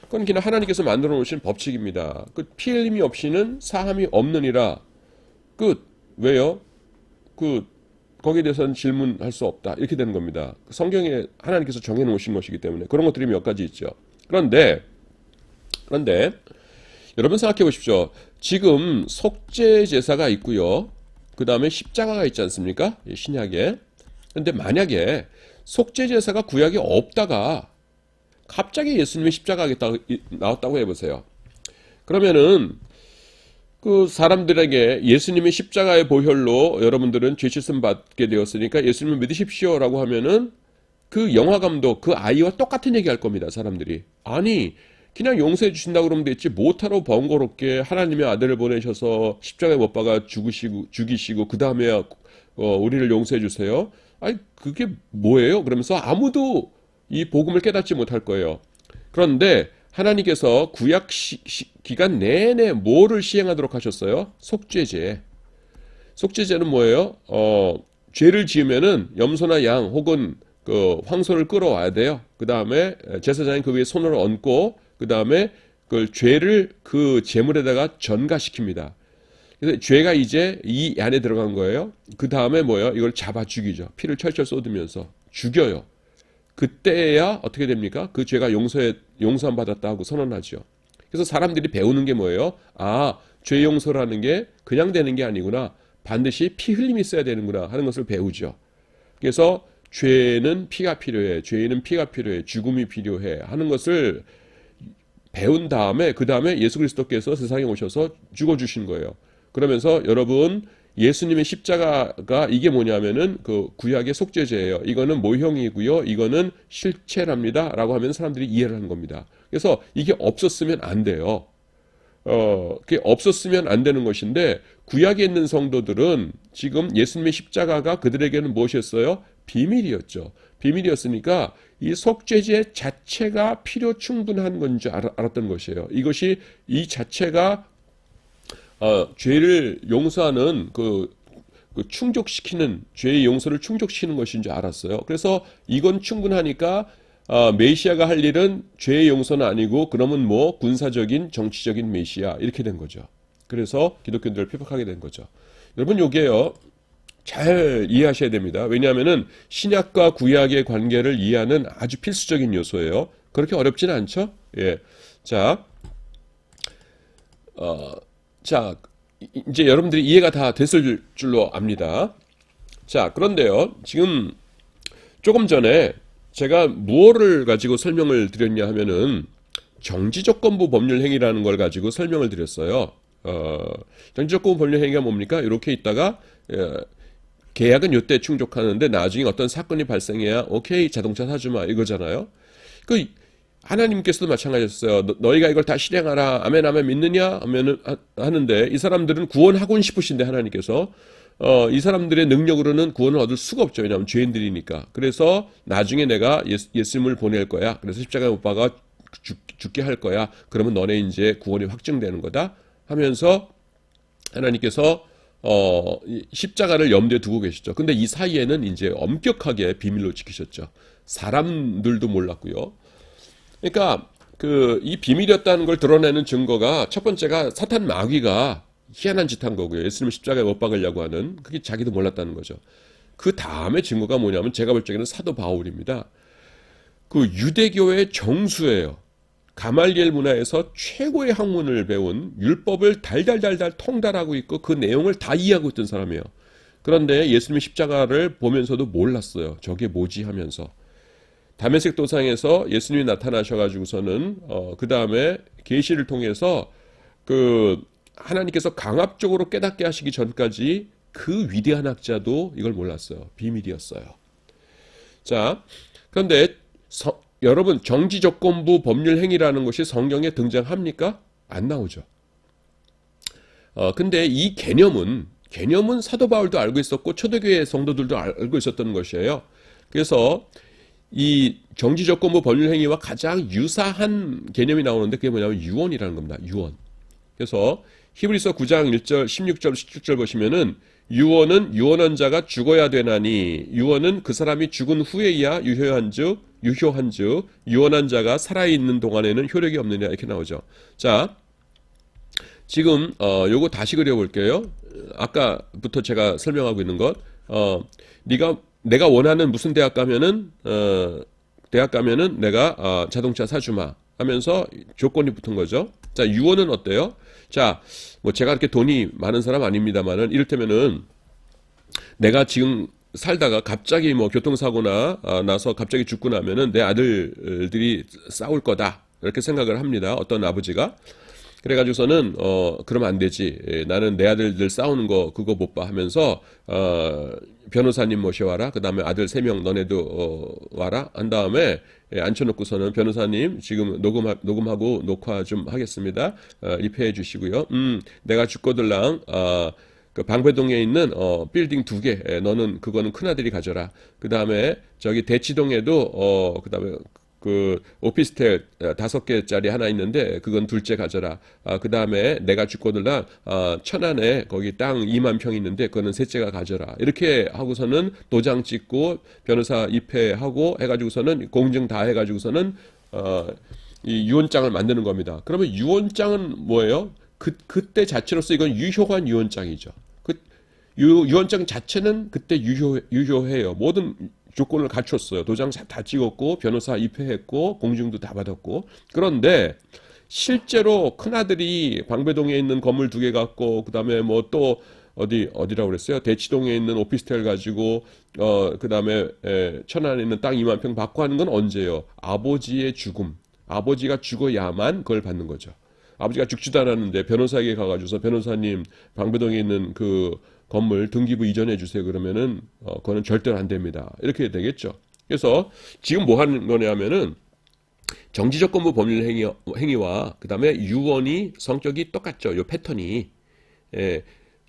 그건 그냥 하나님께서 만들어 놓으신 법칙입니다. 그 피 흘림이 없이는 삶이 없느니라. 끝. 왜요? 그 거기에 대해서는 질문할 수 없다. 이렇게 되는 겁니다. 성경에 하나님께서 정해 놓으신 것이기 때문에 그런 것들이 몇 가지 있죠. 그런데 여러분 생각해 보십시오. 지금 속죄 제사가 있고요. 그 다음에 십자가가 있지 않습니까? 신약에. 그런데 만약에 속죄 제사가 구약에 없다가 갑자기 예수님이 십자가가 나왔다고 해보세요. 그러면은 그 사람들에게 예수님의 십자가의 보혈로 여러분들은 죄 씻음 받게 되었으니까 예수님을 믿으십시오라고 하면은 그 영화 감독 그 아이와 똑같은 얘기 할 겁니다. 사람들이. 아니 그냥 용서해 주신다고 그러면 됐지 못하러 번거롭게 하나님의 아들을 보내셔서 십자가에 못 박아 죽이시고 그 다음에 우리를 용서해 주세요. 아니 그게 뭐예요? 그러면서 아무도 이 복음을 깨닫지 못할 거예요. 그런데 하나님께서 구약 기간 내내 뭐를 시행하도록 하셨어요? 속죄제. 속죄제는 뭐예요? 죄를 지으면은 염소나 양 혹은 그 황소를 끌어와야 돼요. 그 다음에 제사장이 그 위에 손을 얹고 그 다음에 그 죄를 그 제물에다가 전가시킵니다. 그래서 죄가 이제 이 안에 들어간 거예요. 그 다음에 뭐예요? 이걸 잡아 죽이죠. 피를 철철 쏟으면서 죽여요. 그때야 어떻게 됩니까? 그 죄가 용서함 받았다 하고 선언하죠. 그래서 사람들이 배우는 게 뭐예요? 아, 죄 용서라는 게 그냥 되는 게 아니구나. 반드시 피 흘림이 있어야 되는구나 하는 것을 배우죠. 그래서 죄는 피가 필요해. 죄는 피가 필요해. 죽음이 필요해. 하는 것을 배운 다음에 그 다음에 예수 그리스도께서 세상에 오셔서 죽어주신 거예요. 그러면서 여러분 예수님의 십자가가 이게 뭐냐면은 그 구약의 속죄제예요. 이거는 모형이고요. 이거는 실체랍니다. 라고 하면 사람들이 이해를 하는 겁니다. 그래서 이게 없었으면 안 돼요. 그게 없었으면 안 되는 것인데 구약에 있는 성도들은 지금 예수님의 십자가가 그들에게는 무엇이었어요? 비밀이었죠. 비밀이었으니까 이 속죄제 자체가 필요 충분한 건지 알았던 것이에요. 이것이 이 자체가 죄를 용서하는 그 충족시키는 죄의 용서를 충족시키는 것인 줄 알았어요. 그래서 이건 충분하니까 메시아가 할 일은 죄의 용서는 아니고 그러면 뭐 군사적인 정치적인 메시아 이렇게 된 거죠. 그래서 기독교인들을 핍박하게 된 거죠. 여러분 요게요 잘 이해하셔야 됩니다. 왜냐하면은 신약과 구약의 관계를 이해하는 아주 필수적인 요소예요. 그렇게 어렵지는 않죠? 예. 자, 자, 이제 여러분들이 이해가 다 됐을 줄로 압니다. 자, 그런데요, 지금 조금 전에 제가 무엇을 가지고 설명을 드렸냐 하면은 정지조건부 법률행위라는 걸 가지고 설명을 드렸어요. 정지조건부 법률행위가 뭡니까? 이렇게 있다가 계약은 이때 충족하는데 나중에 어떤 사건이 발생해야 오케이 자동차 사주마 이거잖아요. 그 하나님께서도 마찬가지였어요. 너희가 이걸 다 실행하라. 아멘 아멘 믿느냐? 하는데 이 사람들은 구원하고 싶으신데 하나님께서 이 사람들의 능력으로는 구원을 얻을 수가 없죠. 왜냐하면 죄인들이니까. 그래서 나중에 내가 예수님을 보낼 거야. 그래서 십자가에 못 박아 죽게 할 거야. 그러면 너네 이제 구원이 확증되는 거다 하면서 하나님께서 십자가를 염두에 두고 계시죠. 근데 이 사이에는 이제 엄격하게 비밀로 지키셨죠. 사람들도 몰랐고요. 그러니까 이 비밀이었다는 걸 드러내는 증거가 첫 번째가 사탄 마귀가 희한한 짓 한 거고요. 예수님 십자가에 못 박으려고 하는 그게 자기도 몰랐다는 거죠. 그 다음에 증거가 뭐냐면 제가 볼 적에는 사도 바울입니다. 그 유대교의 정수예요. 가말리엘 문화에서 최고의 학문을 배운 율법을 달달달달 통달하고 있고 그 내용을 다 이해하고 있던 사람이에요. 그런데 예수님의 십자가를 보면서도 몰랐어요. 저게 뭐지 하면서. 다메섹 도상에서 예수님이 나타나셔가지고서는 그 다음에 계시를 통해서 그 하나님께서 강압적으로 깨닫게 하시기 전까지 그 위대한 학자도 이걸 몰랐어요. 비밀이었어요. 자, 그런데 여러분 정지조건부 법률행위라는 것이 성경에 등장합니까? 안 나오죠. 근데 이 개념은 사도 바울도 알고 있었고 초대교회 성도들도 알고 있었던 것이에요. 그래서 이 정지조건부 법률행위와 가장 유사한 개념이 나오는데 그게 뭐냐면 유언이라는 겁니다. 유언. 그래서 히브리서 9장 1절, 16절, 17절 보시면은 유언은 유언한 자가 죽어야 되나니 유언은 그 사람이 죽은 후에야 유효한즉 유언한 자가 살아있는 동안에는 효력이 없느냐 이렇게 나오죠. 자, 지금 요거 다시 그려볼게요. 아까부터 제가 설명하고 있는 것. 내가 원하는 무슨 대학 가면은 내가 자동차 사주마 하면서 조건이 붙은 거죠. 자, 유언은 어때요? 자, 뭐 제가 그렇게 돈이 많은 사람 아닙니다만은 이를테면은 내가 지금 살다가 갑자기 뭐 교통사고나 나서 갑자기 죽고 나면은 내 아들들이 싸울 거다 이렇게 생각을 합니다. 어떤 아버지가. 그래가지고서는 그러면 안 되지. 나는 내 아들들 싸우는 거 그거 못 봐 하면서 변호사님 모셔와라. 그 다음에 아들 3명 너네도 와라. 한 다음에 앉혀놓고서는 변호사님 지금 녹음하고 녹화 좀 하겠습니다. 입회해 주시고요. 내가 죽거들랑 그 방배동에 있는 빌딩 2개 너는 그거는 큰아들이 가져라. 그 다음에 저기 대치동에도 그 다음에 그 오피스텔 5개짜리 하나 있는데 그건 둘째 가져라. 그 다음에 내가 죽거들랑 천안에 거기 땅 2만 평 있는데 그거는 셋째가 가져라. 이렇게 하고서는 도장 찍고 변호사 입회하고 해가지고서는 공증 다 해가지고서는 이 유언장을 만드는 겁니다. 그러면 유언장은 뭐예요? 그때 자체로서 이건 유효한 유언장이죠. 유언장 자체는 그때 유효해요. 모든 조건을 갖췄어요. 도장 다 찍었고 변호사 입회했고 공증도 다 받았고. 그런데 실제로 큰아들이 방배동에 있는 건물 2개 갖고 그다음에 뭐 또 어디라고 그랬어요? 대치동에 있는 오피스텔 가지고 그다음에 천안에 있는 땅 2만 평 받고 하는 건 언제예요? 아버지의 죽음. 아버지가 죽어야만 그걸 받는 거죠. 아버지가 죽지도 않았는데 변호사에게 가가지고서 변호사님 방배동에 있는 그 건물 등기부 이전해 주세요. 그러면은 그거는 절대로 안 됩니다. 이렇게 되겠죠. 그래서 지금 뭐 하는 거냐면은 정지조건부 법률 행위와 그다음에 유언이 성격이 똑같죠. 요 패턴이.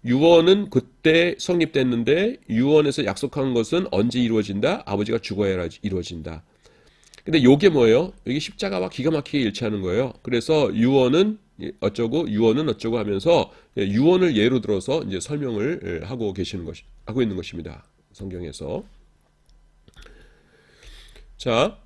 유언은 그때 성립됐는데 유언에서 약속한 것은 언제 이루어진다? 아버지가 죽어야 이루어진다. 근데 요게 뭐예요? 여기 십자가와 기가 막히게 일치하는 거예요. 그래서 유언은 어쩌고 하면서 유언을 예로 들어서 이제 설명을 하고 있는 것입니다. 성경에서. 자,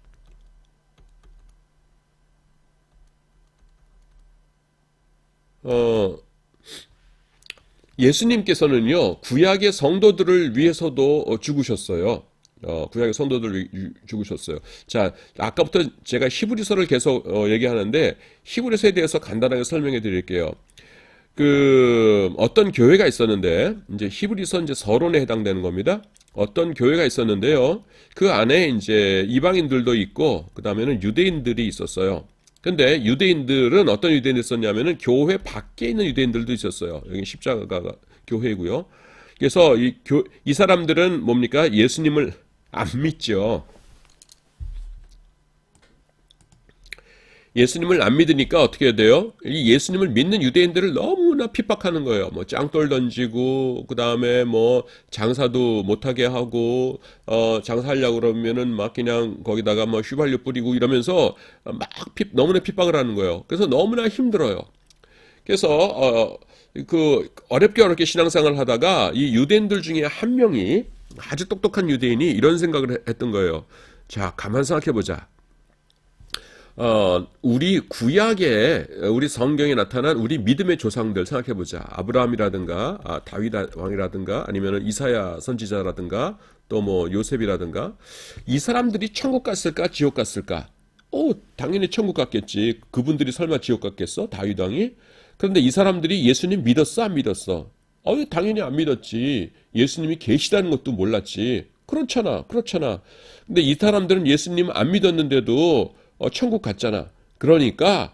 예수님께서는요 구약의 성도들을 위해서도 죽으셨어요. 구약의 성도들을 죽으셨어요. 자, 아까부터 제가 히브리서를 계속 얘기하는데 히브리서에 대해서 간단하게 설명해 드릴게요. 어떤 교회가 있었는데 이제 히브리서 이제 서론에 해당되는 겁니다. 어떤 교회가 있었는데요. 그 안에 이제 이방인들도 있고 그다음에는 유대인들이 있었어요. 근데 유대인들은 어떤 유대인들이 있었냐면은 교회 밖에 있는 유대인들도 있었어요. 여기 십자가가 교회이고요. 그래서 이 사람들은 뭡니까? 예수님을 안 믿죠. 예수님을 안 믿으니까 어떻게 해야 돼요? 이 예수님을 믿는 유대인들을 너무나 핍박하는 거예요. 뭐 짱돌 던지고 그다음에 뭐 장사도 못하게 하고 장사하려고 그러면은 막 그냥 거기다가 뭐 휘발유 뿌리고 이러면서 막 너무나 핍박을 하는 거예요. 그래서 너무나 힘들어요. 그래서 어렵게 신앙생활을 하다가 이 유대인들 중에 한 명이 아주 똑똑한 유대인이 이런 생각을 했던 거예요. 자, 가만 생각해 보자. 우리 구약에 우리 성경에 나타난 우리 믿음의 조상들 생각해 보자. 아브라함이라든가 다윗 왕이라든가 아니면 이사야 선지자라든가 또 뭐 요셉이라든가 이 사람들이 천국 갔을까 지옥 갔을까? 당연히 천국 갔겠지. 그분들이 설마 지옥 갔겠어? 다윗 왕이? 그런데 이 사람들이 예수님 믿었어 안 믿었어? 당연히 안 믿었지. 예수님이 계시다는 것도 몰랐지. 그렇잖아. 근데 이 사람들은 예수님 안 믿었는데도 천국 갔잖아. 그러니까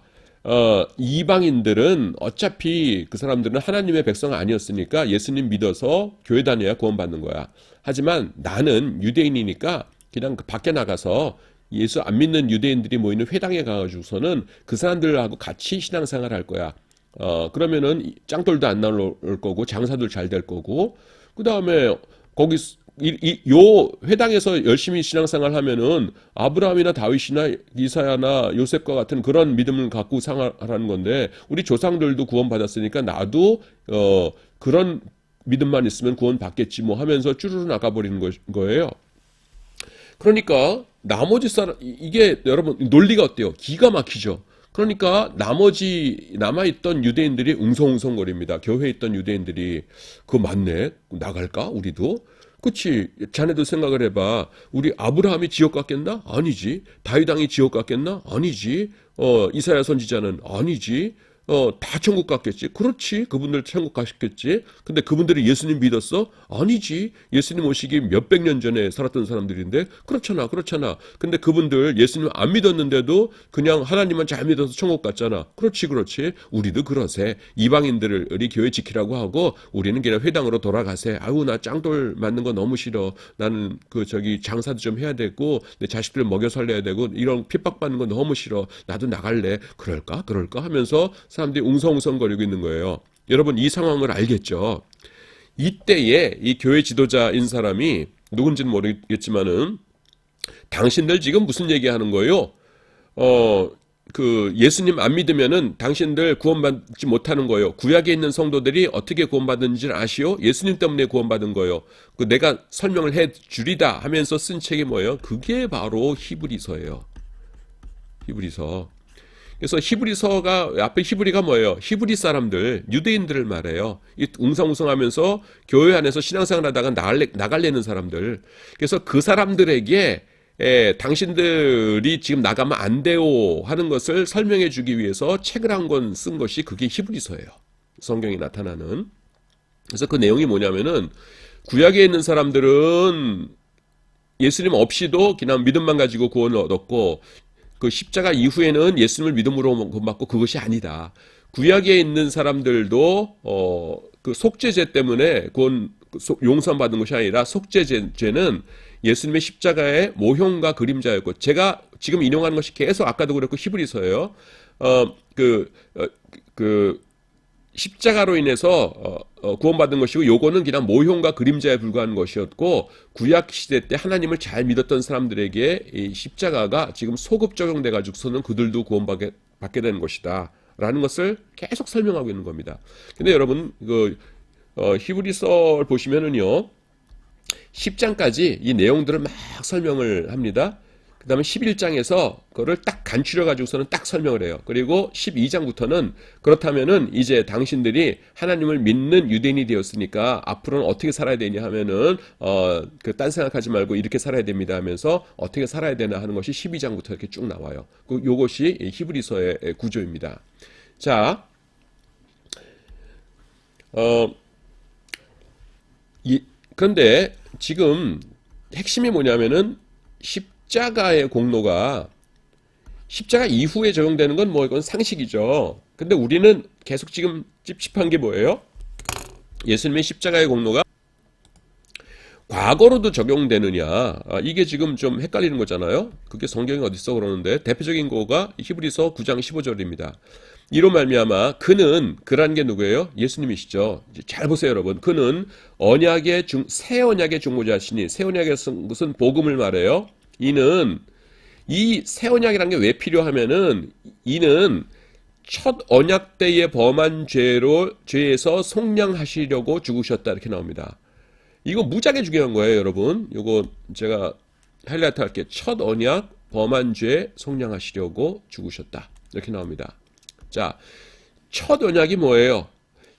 이방인들은 어차피 그 사람들은 하나님의 백성 아니었으니까 예수님 믿어서 교회 다녀야 구원받는 거야. 하지만 나는 유대인이니까 그냥 밖에 나가서 예수 안 믿는 유대인들이 모이는 회당에 가가지고서는 그 사람들하고 같이 신앙생활 할 거야. 그러면은 짱돌도 안 나올 거고 장사도 잘 될 거고 그 다음에 거기 요 회당에서 열심히 신앙생활 하면은 아브라함이나 다윗이나 이사야나 요셉과 같은 그런 믿음을 갖고 생활하는 건데, 우리 조상들도 구원받았으니까 나도 그런 믿음만 있으면 구원 받겠지 뭐 하면서 쭈루루 나가버리는 거예요. 그러니까 나머지 사람, 이게 여러분 논리가 어때요? 기가 막히죠. 그러니까 나머지 남아있던 유대인들이 웅성웅성거립니다. 교회에 있던 유대인들이 그거 맞네, 나갈까 우리도? 그치, 자네도 생각을 해봐. 우리 아브라함이 지옥 갔겠나? 아니지. 다윗 왕이 지옥 갔겠나? 아니지. 이사야 선지자는 아니지. 다 천국 갔겠지. 그렇지. 그분들 천국 가셨겠지. 근데 그분들이 예수님 믿었어? 아니지. 예수님 오시기 몇백 년 전에 살았던 사람들인데. 그렇잖아. 그렇잖아. 근데 그분들 예수님 안 믿었는데도 그냥 하나님만 잘 믿어서 천국 갔잖아. 그렇지. 그렇지. 우리도 그러세. 이방인들을 우리 교회 지키라고 하고 우리는 그냥 회당으로 돌아가세. 아유, 나 짱돌 맞는 거 너무 싫어. 나는 장사도 좀 해야 되고 내 자식들 먹여 살려야 되고 이런 핍박받는 거 너무 싫어. 나도 나갈래. 그럴까? 그럴까? 하면서 사람들이 웅성웅성거리고 있는 거예요. 여러분, 이 상황을 알겠죠? 이때에 이 교회 지도자인 사람이 누군지는 모르겠지만은 당신들 지금 무슨 얘기하는 거예요? 예수님 안 믿으면은 당신들 구원받지 못하는 거예요. 구약에 있는 성도들이 어떻게 구원받은지를 아시오? 예수님 때문에 구원받은 거예요. 내가 설명을 해 주리다 하면서 쓴 책이 뭐예요? 그게 바로 히브리서예요. 히브리서. 그래서 히브리서가, 앞에 히브리가 뭐예요? 히브리 사람들, 유대인들을 말해요. 이 웅성웅성하면서 교회 안에서 신앙생활 하다가 나갈래는 사람들. 그래서 그 사람들에게 당신들이 지금 나가면 안 돼요 하는 것을 설명해 주기 위해서 책을 한 권 쓴 것이 그게 히브리서예요. 성경이 나타나는. 그래서 그 내용이 뭐냐면은, 구약에 있는 사람들은 예수님 없이도 그냥 믿음만 가지고 구원을 얻었고, 그 십자가 이후에는 예수님을 믿음으로 구원받고 그것이 아니다. 구약에 있는 사람들도 그 속죄죄 때문에 용서받은 것이 아니라, 속죄죄는 예수님의 십자가의 모형과 그림자였고, 제가 지금 인용하는 것이 계속 아까도 그랬고 히브리서예요. 십자가로 인해서 구원받은 것이고, 요거는 그냥 모형과 그림자에 불과한 것이었고, 구약 시대 때 하나님을 잘 믿었던 사람들에게 이 십자가가 지금 소급 적용돼 가지고서는 그들도 구원받게 되는 것이다 라는 것을 계속 설명하고 있는 겁니다. 근데 여러분, 히브리서를 보시면은요, 10장까지 이 내용들을 막 설명을 합니다. 그 다음에 11장에서 그거를 딱 간추려 가지고서는 딱 설명을 해요. 그리고 12장부터는 그렇다면은 이제 당신들이 하나님을 믿는 유대인이 되었으니까 앞으로는 어떻게 살아야 되냐 하면은 딴 생각하지 말고 이렇게 살아야 됩니다 하면서 어떻게 살아야 되나 하는 것이 12장부터 이렇게 쭉 나와요. 요것이 히브리서의 구조입니다. 자, 그런데 지금 핵심이 뭐냐면은 십자가의 공로가 십자가 이후에 적용되는 건 뭐 이건 상식이죠. 근데 우리는 계속 지금 찝찝한 게 뭐예요? 예수님의 십자가의 공로가 과거로도 적용되느냐, 이게 지금 좀 헷갈리는 거잖아요. 그게 성경이 어딨어 그러는데, 대표적인 거가 히브리서 9장 15절입니다. 이로 말미암아 그란 게 누구예요? 예수님이시죠. 잘 보세요 여러분. 그는 새 언약의 중보자시니, 새 언약의 무슨 복음을 말해요. 이 새 언약이라는 게 왜 필요하면은, 이는 첫 언약 때에 범한 죄에서 속량하시려고 죽으셨다 이렇게 나옵니다. 이거 무지하게 중요한 거예요 여러분. 이거 제가 하이라이트 할게요. 첫 언약 범한 죄 속량하시려고 죽으셨다 이렇게 나옵니다. 자, 첫 언약이 뭐예요?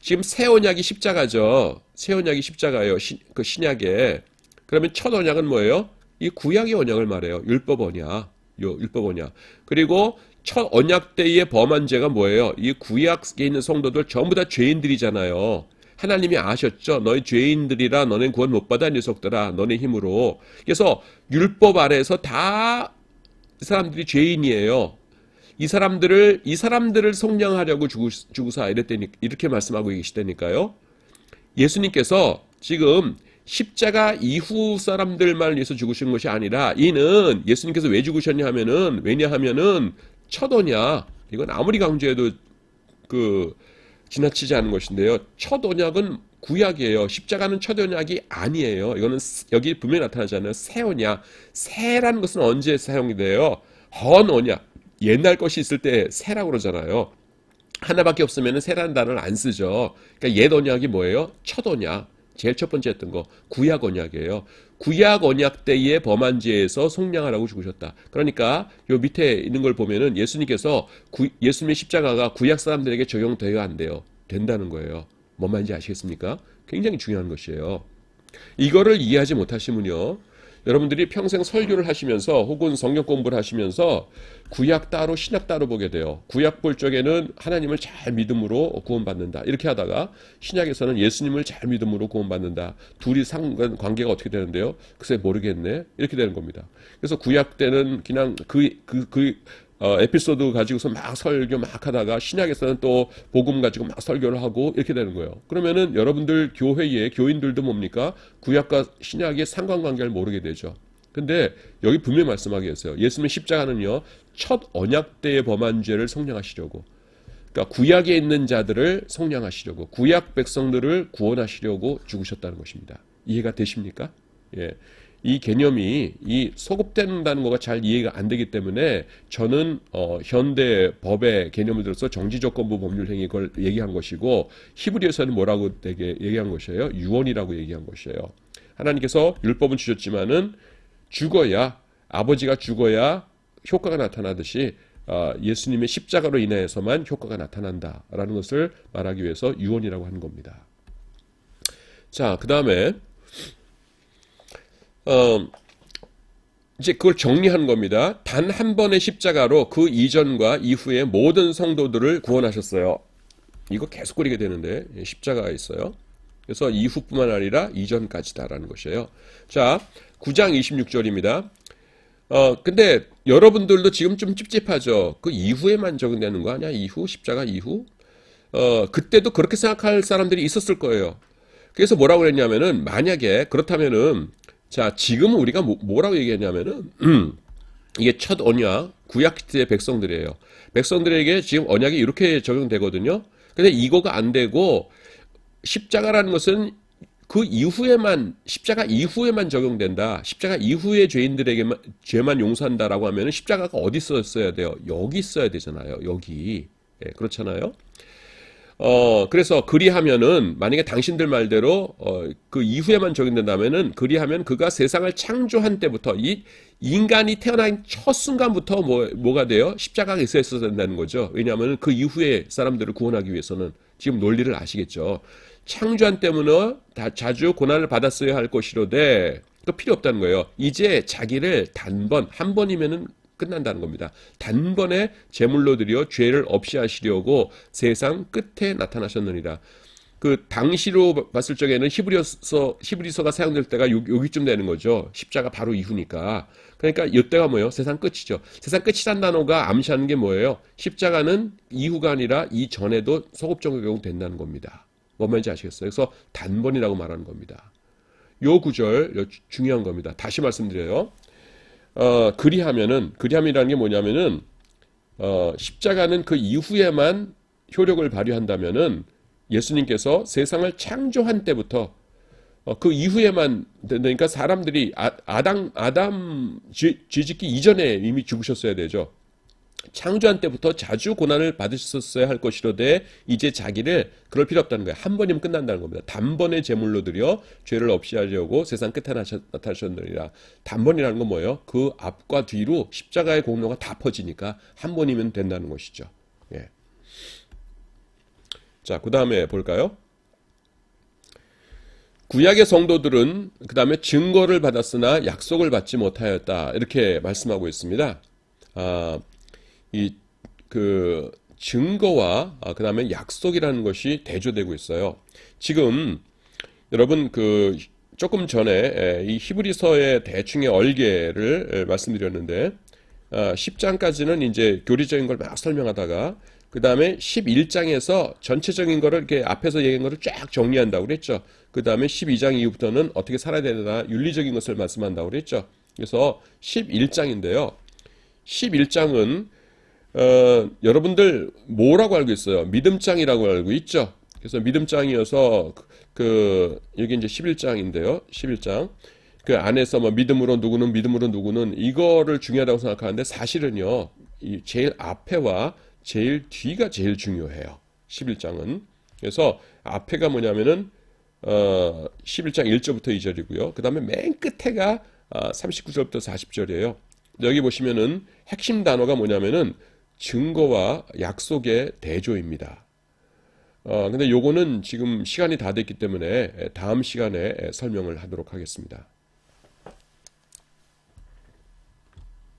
지금 새 언약이 십자가죠. 새 언약이 십자가예요. 그 신약에. 그러면 첫 언약은 뭐예요? 이 구약의 언약을 말해요. 율법 언약. 율법 언약. 그리고 첫 언약 때의 범한 죄가 뭐예요? 이 구약에 있는 성도들 전부 다 죄인들이잖아요. 하나님이 아셨죠? 너희 죄인들이라 너네 구원 못 받아 녀석들아, 너네 힘으로. 그래서 율법 아래에서 다 이 사람들이 죄인이에요. 이 사람들을 속량하려고 죽으사 이렇게 말씀하고 계시다니까요. 예수님께서 지금 십자가 이후 사람들만 위해서 죽으신 것이 아니라, 이는 예수님께서 왜 죽으셨냐 하면은, 왜냐하면은 첫 언약, 이건 아무리 강조해도 지나치지 않은 것인데요. 첫 언약은 구약이에요. 십자가는 첫 언약이 아니에요. 이거는 여기 분명히 나타나잖아요. 새 언약. 새라는 것은 언제 사용이 돼요? 헌 언약. 옛날 것이 있을 때 새라고 그러잖아요. 하나밖에 없으면 새라는 단어를 안 쓰죠. 그러니까 옛 언약이 뭐예요? 첫 언약. 제일 첫 번째 했던 거 구약 언약이에요. 구약 언약 때의 범한 죄에서 속량하라고 죽으셨다. 그러니까 요 밑에 있는 걸 보면은 예수님께서 예수님의 십자가가 구약 사람들에게 적용돼야 안 돼요. 된다는 거예요. 뭔 말인지 아시겠습니까? 굉장히 중요한 것이에요. 이거를 이해하지 못하시면요, 여러분들이 평생 설교를 하시면서 혹은 성경 공부를 하시면서 구약 따로 신약 따로 보게 돼요. 구약 볼 적에는 하나님을 잘 믿음으로 구원받는다 이렇게 하다가 신약에서는 예수님을 잘 믿음으로 구원받는다. 둘이 상관 관계가 어떻게 되는데요? 글쎄 모르겠네 이렇게 되는 겁니다. 그래서 구약 때는 그냥 에피소드 가지고서 막 설교 막 하다가 신약에서는 또 복음 가지고 막 설교를 하고 이렇게 되는 거예요. 그러면은 여러분들 교회의 교인들도 뭡니까? 구약과 신약의 상관관계를 모르게 되죠. 근데 여기 분명히 말씀하게 했어요. 예수님의 십자가는요, 첫 언약 때의 범한 죄를 속량하시려고, 그러니까 구약에 있는 자들을 속량하시려고, 구약 백성들을 구원하시려고 죽으셨다는 것입니다. 이해가 되십니까? 예. 이 개념이 이 소급된다는 거가 잘 이해가 안 되기 때문에 저는 현대 법의 개념을 들어서 정지조건부 법률행위 걸 얘기한 것이고, 히브리에서는 뭐라고 되게 얘기한 것이에요? 유언이라고 얘기한 것이에요. 하나님께서 율법은 주셨지만은 죽어야, 아버지가 죽어야 효과가 나타나듯이 예수님의 십자가로 인해서만 효과가 나타난다라는 것을 말하기 위해서 유언이라고 하는 겁니다. 자, 그 다음에 이제 그걸 정리한 겁니다. 단 한 번의 십자가로 그 이전과 이후의 모든 성도들을 구원하셨어요. 이거 계속 그리게 되는데 십자가가 있어요. 그래서 이후뿐만 아니라 이전까지다라는 것이에요. 자, 9장 26절입니다. 근데 여러분들도 지금 좀 찝찝하죠. 그 이후에만 적용되는 거 아니야? 이후? 십자가 이후? 그때도 그렇게 생각할 사람들이 있었을 거예요. 그래서 뭐라고 그랬냐면은, 만약에 그렇다면은, 자, 지금 우리가 뭐라고 얘기했냐면은, 이게 첫 언약, 구약 시대의 백성들이에요. 백성들에게 지금 언약이 이렇게 적용되거든요. 근데 이거가 안 되고, 십자가라는 것은 그 이후에만, 십자가 이후에만 적용된다. 십자가 이후의 죄인들에게만, 죄만 용서한다라고 하면은 십자가가 어디 있어야 돼요? 여기 있어야 되잖아요. 여기. 예, 그렇잖아요. 그래서 그리하면은, 만약에 당신들 말대로, 그 이후에만 적용된다면은, 그리하면 그가 세상을 창조한 때부터, 이 인간이 태어난 첫 순간부터 뭐가 돼요? 십자가가 있어야 된다는 거죠. 왜냐하면 그 이후에 사람들을 구원하기 위해서는, 지금 논리를 아시겠죠. 창조한 때문에 자주 고난을 받았어야 할 것이로되, 또 필요 없다는 거예요. 이제 자기를 단번, 한 번이면은 끝난다는 겁니다. 단번에 제물로 드려 죄를 없이 하시려고 세상 끝에 나타나셨느니라. 그 당시로 봤을 적에는 히브리서가 사용될 때가 여기쯤 되는 거죠. 십자가 바로 이후니까. 그러니까 이때가 뭐예요? 세상 끝이죠. 세상 끝이란 단어가 암시하는 게 뭐예요? 십자가는 이후가 아니라 이전에도 소급적용 된다는 겁니다. 뭔 말인지 아시겠어요? 그래서 단번이라고 말하는 겁니다. 요 구절 중요한 겁니다. 다시 말씀드려요. 그리함이라는 게 뭐냐면은, 십자가는 그 이후에만 효력을 발휘한다면은, 예수님께서 세상을 창조한 때부터, 그 이후에만, 그러니까 사람들이 아담 죄짓기 이전에 이미 죽으셨어야 되죠. 창조한 때부터 자주 고난을 받으셨어야 할 것이로되 이제 자기를 그럴 필요 없다는 거예요. 한 번이면 끝난다는 겁니다. 단번에 제물로 드려 죄를 없이 하려고 세상 끝에 나타나셨느니라. 단번이라는 건 뭐예요? 그 앞과 뒤로 십자가의 공로가 다 퍼지니까 한 번이면 된다는 것이죠. 예. 자, 그 다음에 볼까요? 구약의 성도들은 그 다음에 증거를 받았으나 약속을 받지 못하였다 이렇게 말씀하고 있습니다. 그 증거와 그 다음에 약속이라는 것이 대조되고 있어요. 지금 여러분 그 조금 전에 이 히브리서의 대충의 얼개를 말씀드렸는데, 10장까지는 이제 교리적인 걸 막 설명하다가 그 다음에 11장에서 전체적인 거를 이렇게 앞에서 얘기한 거를 쫙 정리한다고 그랬죠. 그 다음에 12장 이후부터는 어떻게 살아야 되나 윤리적인 것을 말씀한다고 그랬죠. 그래서 11장인데요. 11장은 여러분들 뭐라고 알고 있어요? 믿음장이라고 알고 있죠. 그래서 믿음장이어서 여기 이제 11장인데요. 11장. 그 안에서 뭐 믿음으로 누구는 이거를 중요하다고 생각하는데 사실은요. 이 제일 앞에와 제일 뒤가 제일 중요해요. 11장은. 그래서 앞에가 뭐냐면은 11장 1절부터 2절이고요. 그 다음에 맨 끝에가 39절부터 40절이에요. 여기 보시면은 핵심 단어가 뭐냐면은 증거와 약속의 대조입니다. 근데 요거는 지금 시간이 다 됐기 때문에 다음 시간에 설명을 하도록 하겠습니다.